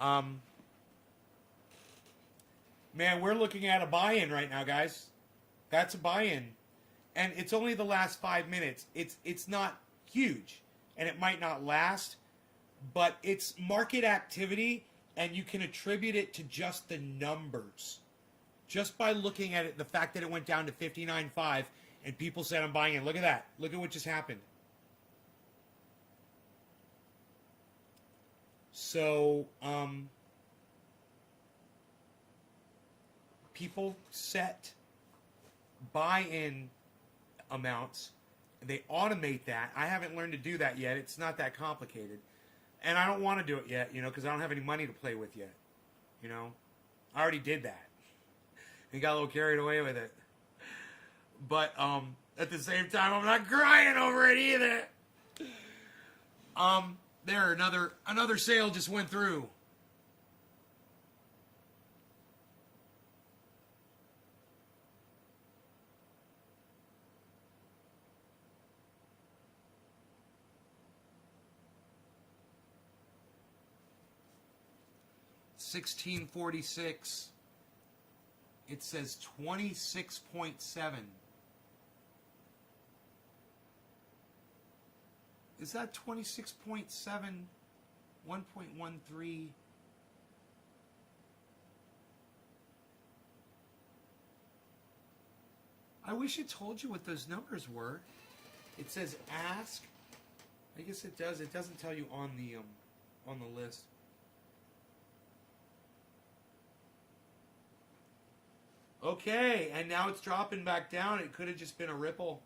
Okay, man, we're looking at a buy-in right now, guys. That's a buy-in. And it's only the last 5 minutes. It's not huge, and it might not last, but it's market activity, and you can attribute it to just the numbers. Just by looking at it, the fact that it went down to 59.5, and people said, I'm buying it. Look at that. Look at what just happened. So, people set buy-in amounts. They automate that. I haven't learned to do that yet. It's not that complicated. And I don't want to do it yet, because I don't have any money to play with yet. I already did that. And got a little carried away with it. But at the same time, I'm not crying over it either. There, another sale just went through. $16.46. It says 26.7. Is that 26.7? 1.13? I wish it told you what those numbers were. It says ask. I guess it does. It doesn't tell you on the list. Okay, and now it's dropping back down. It could have just been a ripple.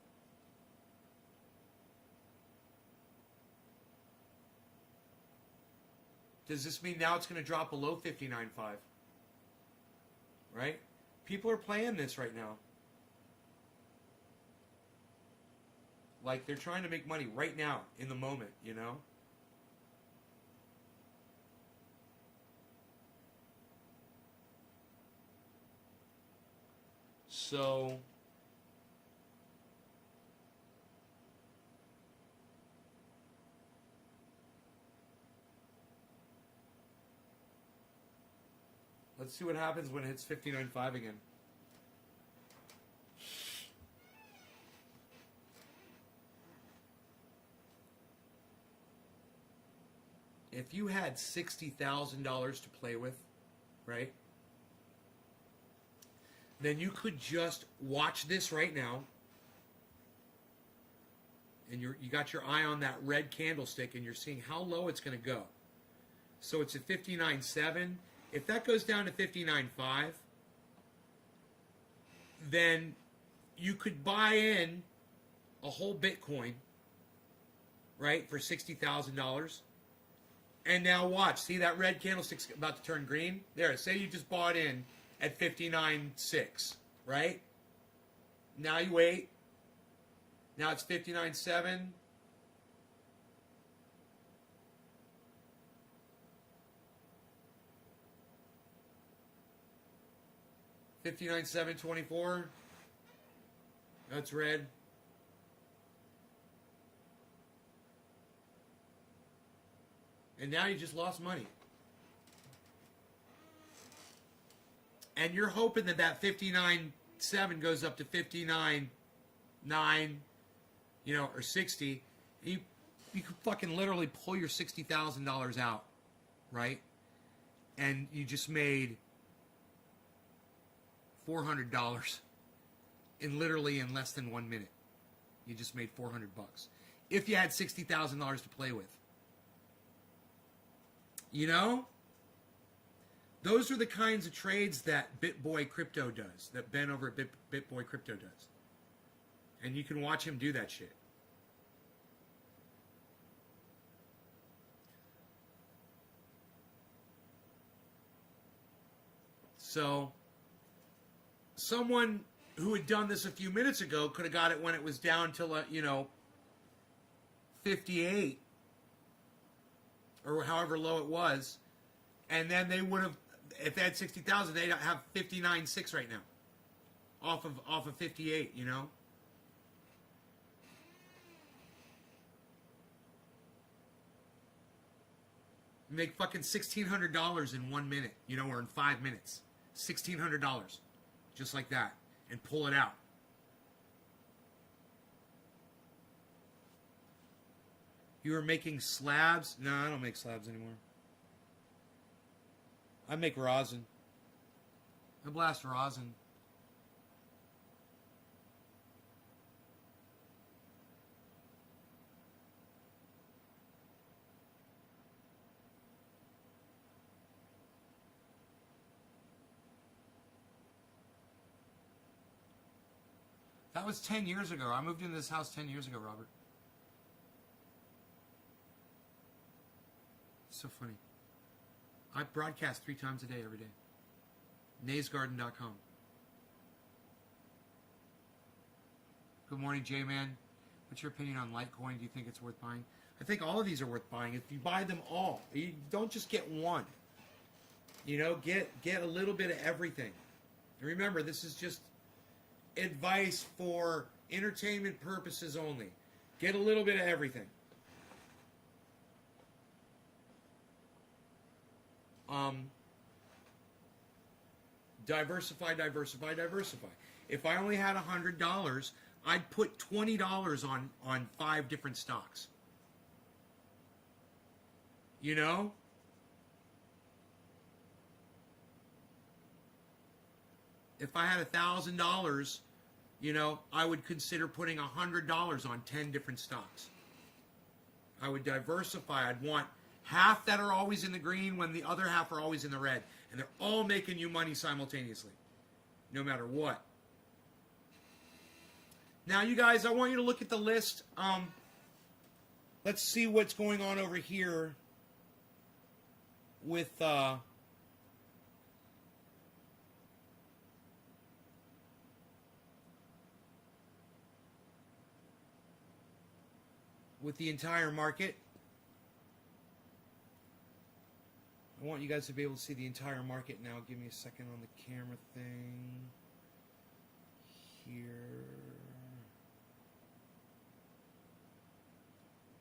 Does this mean now it's going to drop below 59.5? Right? People are playing this right now. Like, they're trying to make money right now, in the moment, So, let's see what happens when it hits 59.5 again. If you had $60,000 to play with, right? Then you could just watch this right now, and you got your eye on that red candlestick, and you're seeing how low it's going to go. So it's at 59.7. If that goes down to 59.5, then you could buy in a whole Bitcoin, right, for $60,000. And now watch. See that red candlestick's about to turn green? There, say you just bought in at 59.6, right? Now you wait. Now it's 59.7. $59,724. That's red. And now you just lost money. And you're hoping that that 59.7 goes up to 59.9, you know, or 60. You could fucking literally pull your $60,000 out, right? And you just made $400 in less than 1 minute. You just made $400 if you had $60,000 to play with. You know, those are the kinds of trades that BitBoy Crypto does, that Ben over at BitBoy Crypto does, and you can watch him do that shit. So someone who had done this a few minutes ago could have got it when it was down to, you know, 58 or however low it was, and then they would have, if they had 60,000, they'd have 59.6 right now, off of 58, you know. You make fucking $1,600 in 1 minute, you know, or in 5 minutes, $1,600, just like that, and pull it out. You were making slabs? No, I don't make slabs anymore. I make rosin. I blast rosin. That was 10 years ago. I moved into this house 10 years ago, Robert. So funny. I broadcast 3 times a day, every day. NAYSgarden.com. Good morning, J-Man. What's your opinion on Litecoin? Do you think it's worth buying? I think all of these are worth buying if you buy them all. You don't just get one. You know, get a little bit of everything. And remember, this is just advice for entertainment purposes only. Get a little bit of everything. Diversify. If I only had $100, I'd put $20 on 5 different stocks. You know? If I had $1,000, you know, I would consider putting $100 on 10 different stocks. I would diversify. I'd want half that are always in the green when the other half are always in the red. And they're all making you money simultaneously, no matter what. Now, you guys, I want you to look at the list. Let's see what's going on over here with the entire market. I want you guys to be able to see the entire market now. Give me a second on the camera thing. Here.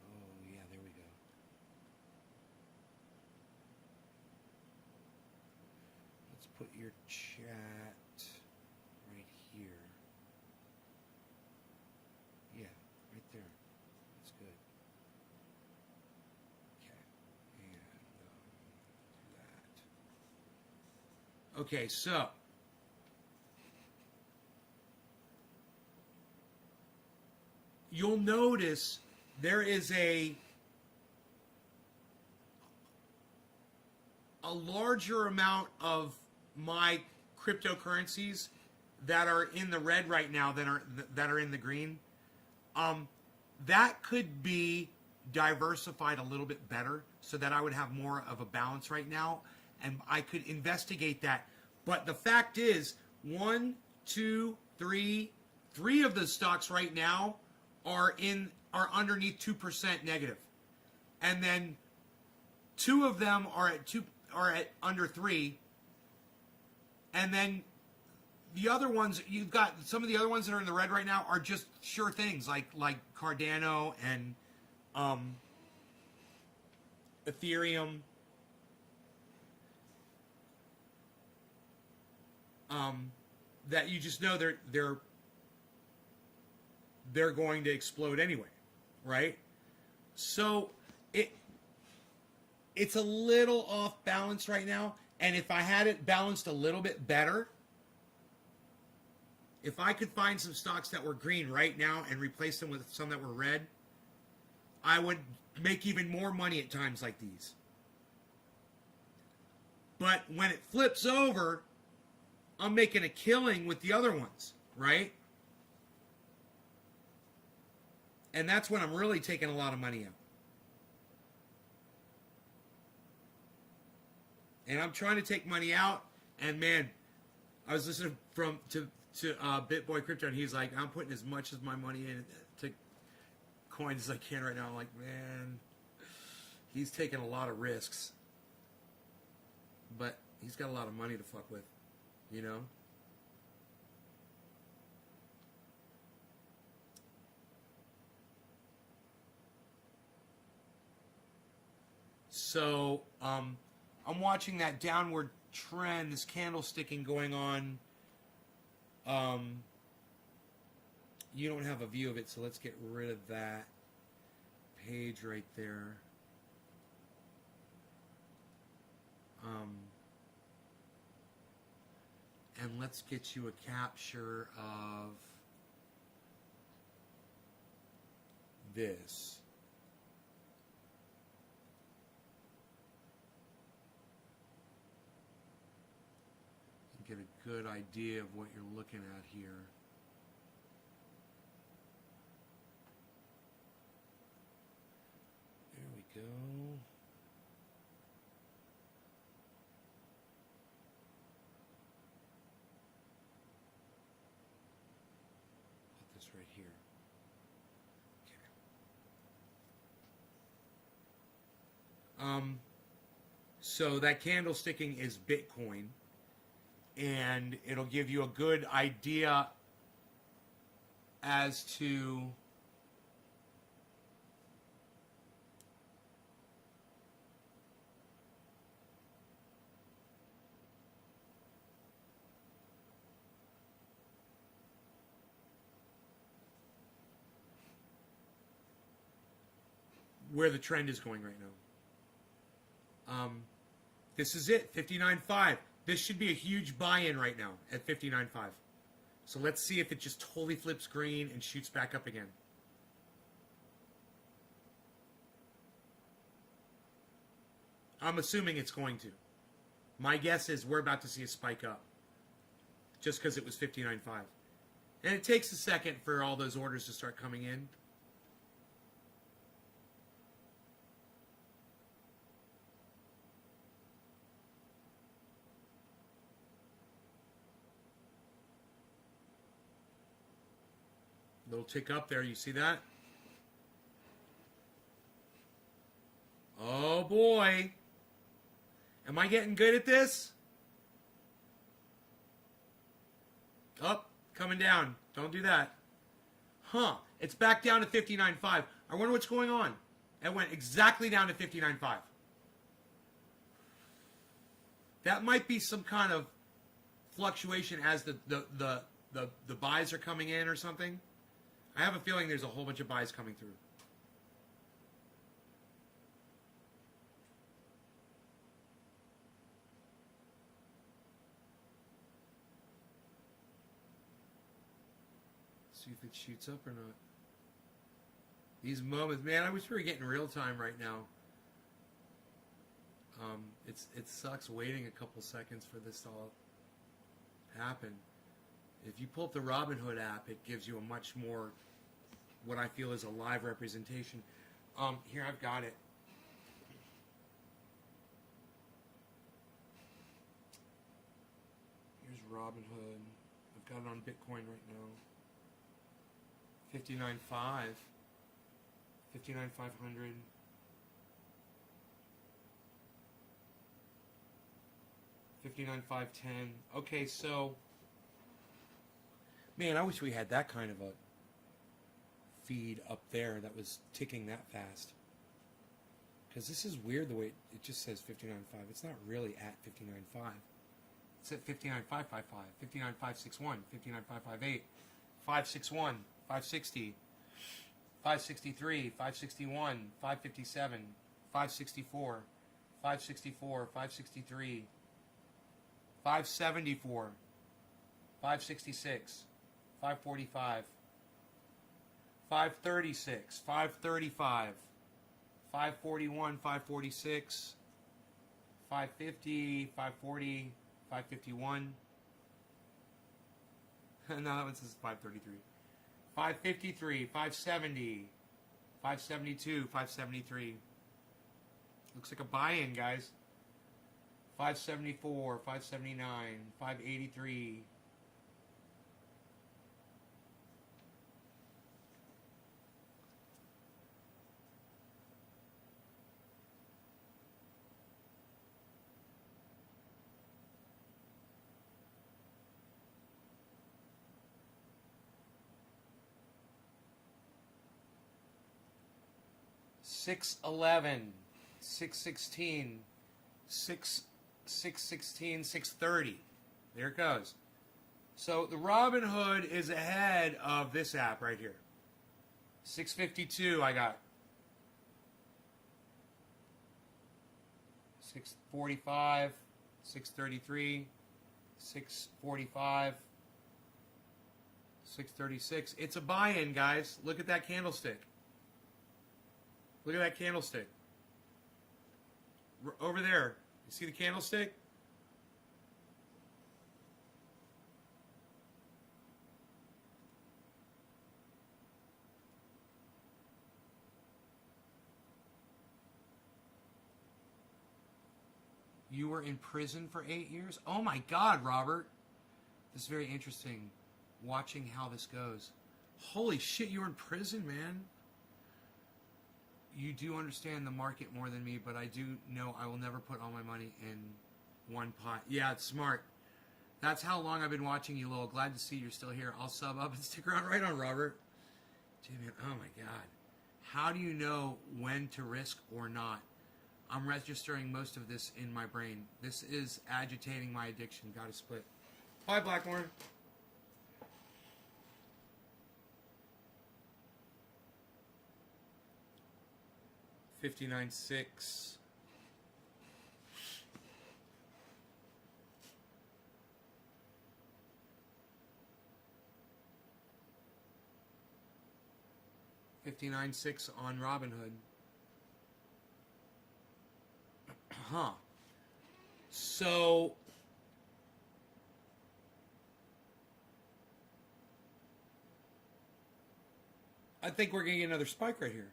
Oh, yeah, there we go. Let's put your chat right here. Yeah, right there. That's good. Okay. And okay, so you'll notice there is a a larger amount of my cryptocurrencies that are in the red right now that are in the green. That could be diversified a little bit better so that I would have more of a balance right now, and I could investigate that. But the fact is, 1, 2, 3 of the stocks right now are underneath 2% negative, and then 2 of them are at under 3, and then the other ones, you've got some of the other ones that are in the red right now are just sure things like Cardano and Ethereum. That you just know they're going to explode anyway, right? So it's a little off balance right now, and if I had it balanced a little bit better, if I could find some stocks that were green right now and replace them with some that were red, I would make even more money at times like these. But when it flips over, I'm making a killing with the other ones, right? And that's when I'm really taking a lot of money out. And I'm trying to take money out, and man, I was listening to BitBoy Crypto, and he's like, I'm putting as much of my money into coins as I can right now. I'm like, man, he's taking a lot of risks, but he's got a lot of money to fuck with, you know? So, I'm watching that downward trend, this candlesticking going on. You don't have a view of it, so let's get rid of that page right there. And let's get you a capture of this. Get a good idea of what you're looking at here. There we go. Put this right here. Okay. So that candlesticking is Bitcoin. And it'll give you a good idea as to where the trend is going right now. This is it, 59.5. This should be a huge buy-in right now at 59.5. So let's see if it just totally flips green and shoots back up again. I'm assuming it's going to. My guess is we're about to see a spike up. Just because it was 59.5. And it takes a second for all those orders to start coming in. Little tick up there, you see that? Oh boy. Am I getting good at this? Up, coming down. Don't do that. Huh, it's back down to 59.5. I wonder what's going on. It went exactly down to 59.5. That might be some kind of fluctuation as the buys are coming in or something. I have a feeling there's a whole bunch of buys coming through. See if it shoots up or not. These moments, man, I wish we were getting real time right now. It sucks waiting a couple seconds for this to all happen. If you pull up the Robinhood app, it gives you a much more, what I feel is a live representation. Here, I've got it. Here's Robinhood. I've got it on Bitcoin right now. 59.5. 59,500. $59,510. Okay, so, man, I wish we had that kind of a feed up there that was ticking that fast. Because this is weird the way it just says 59.5. It's not really at 59.5. It's at 59.555, 59.561, 59.558, 561, 560, 563, 561, 557, 564, 564, 563, 574, 566, 545, 536, 535, 541, 546, 550, 540, 551. No, that one says 533. 553, 570, 572, 573. Looks like a buy-in, guys. 574, 579, 583. $6.11, $6.16, $6.16, $6.30. There it goes. So the Robinhood is ahead of this app right here. $6.52 I got. $6.45, $6.33, $6.45, $6.36. It's a buy-in, guys. Look at that candlestick. Look at that candlestick. Over there. You see the candlestick? You were in prison for 8 years? Oh my God, Robert. This is very interesting. Watching how this goes. Holy shit, you were in prison, man. You do understand the market more than me, but I do know I will never put all my money in one pot. Yeah, it's smart. That's how long I've been watching you, Lowell. Glad to see you're still here. I'll sub up and stick around. Right on, Robert. Dude, man, oh my God. How do you know when to risk or not? I'm registering most of this in my brain. This is agitating my addiction. Got to split. Bye, Blackmore. $59.6. $59.6 on Robinhood. Huh. So I think we're going to get another spike right here.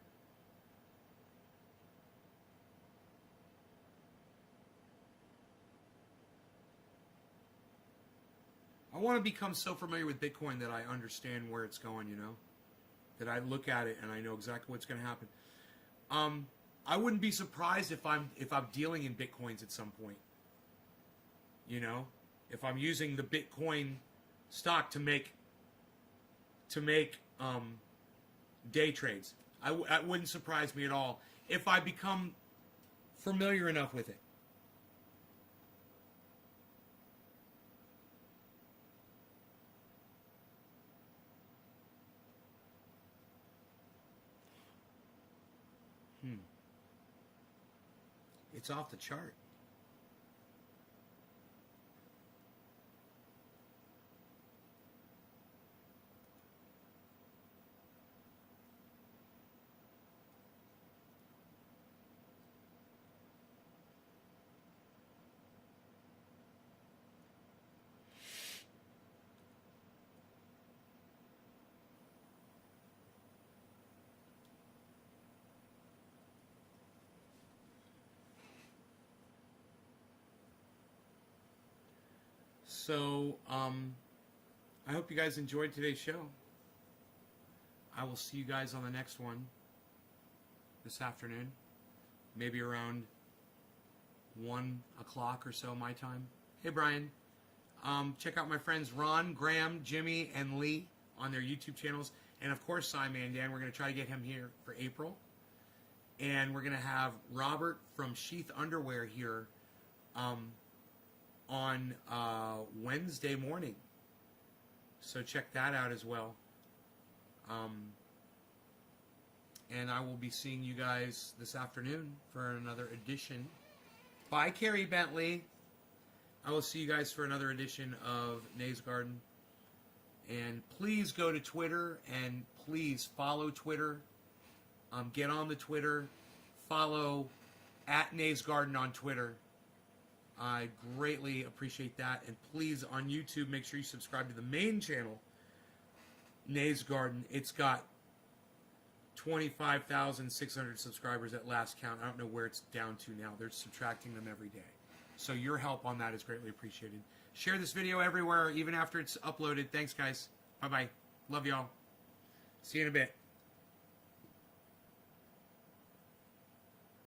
I want to become so familiar with Bitcoin that I understand where it's going, you know? That I look at it and I know exactly what's going to happen. I wouldn't be surprised if I'm dealing in Bitcoins at some point. You know? If I'm using the Bitcoin stock to make day trades. That wouldn't surprise me at all if I become familiar enough with it. It's off the chart. So, I hope you guys enjoyed today's show. I will see you guys on the next one this afternoon. Maybe around 1 o'clock or so my time. Hey, Brian. Check out my friends Ron, Graham, Jimmy, and Lee on their YouTube channels. And, of course, Simon Dan. We're going to try to get him here for April. And we're going to have Robert from Sheath Underwear here on Wednesday morning. So check that out as well. And I will be seeing you guys this afternoon for another edition. Bye, Carrie Bentley. I will see you guys for another edition of NAYS Garden. And please go to Twitter and please follow Twitter. Get on the Twitter. Follow at NAYS Garden on Twitter. I greatly appreciate that. And please, on YouTube, make sure you subscribe to the main channel, NAYS Garden. It's got 25,600 subscribers at last count. I don't know where it's down to now. They're subtracting them every day. So your help on that is greatly appreciated. Share this video everywhere, even after it's uploaded. Thanks, guys. Bye-bye. Love y'all. See you in a bit.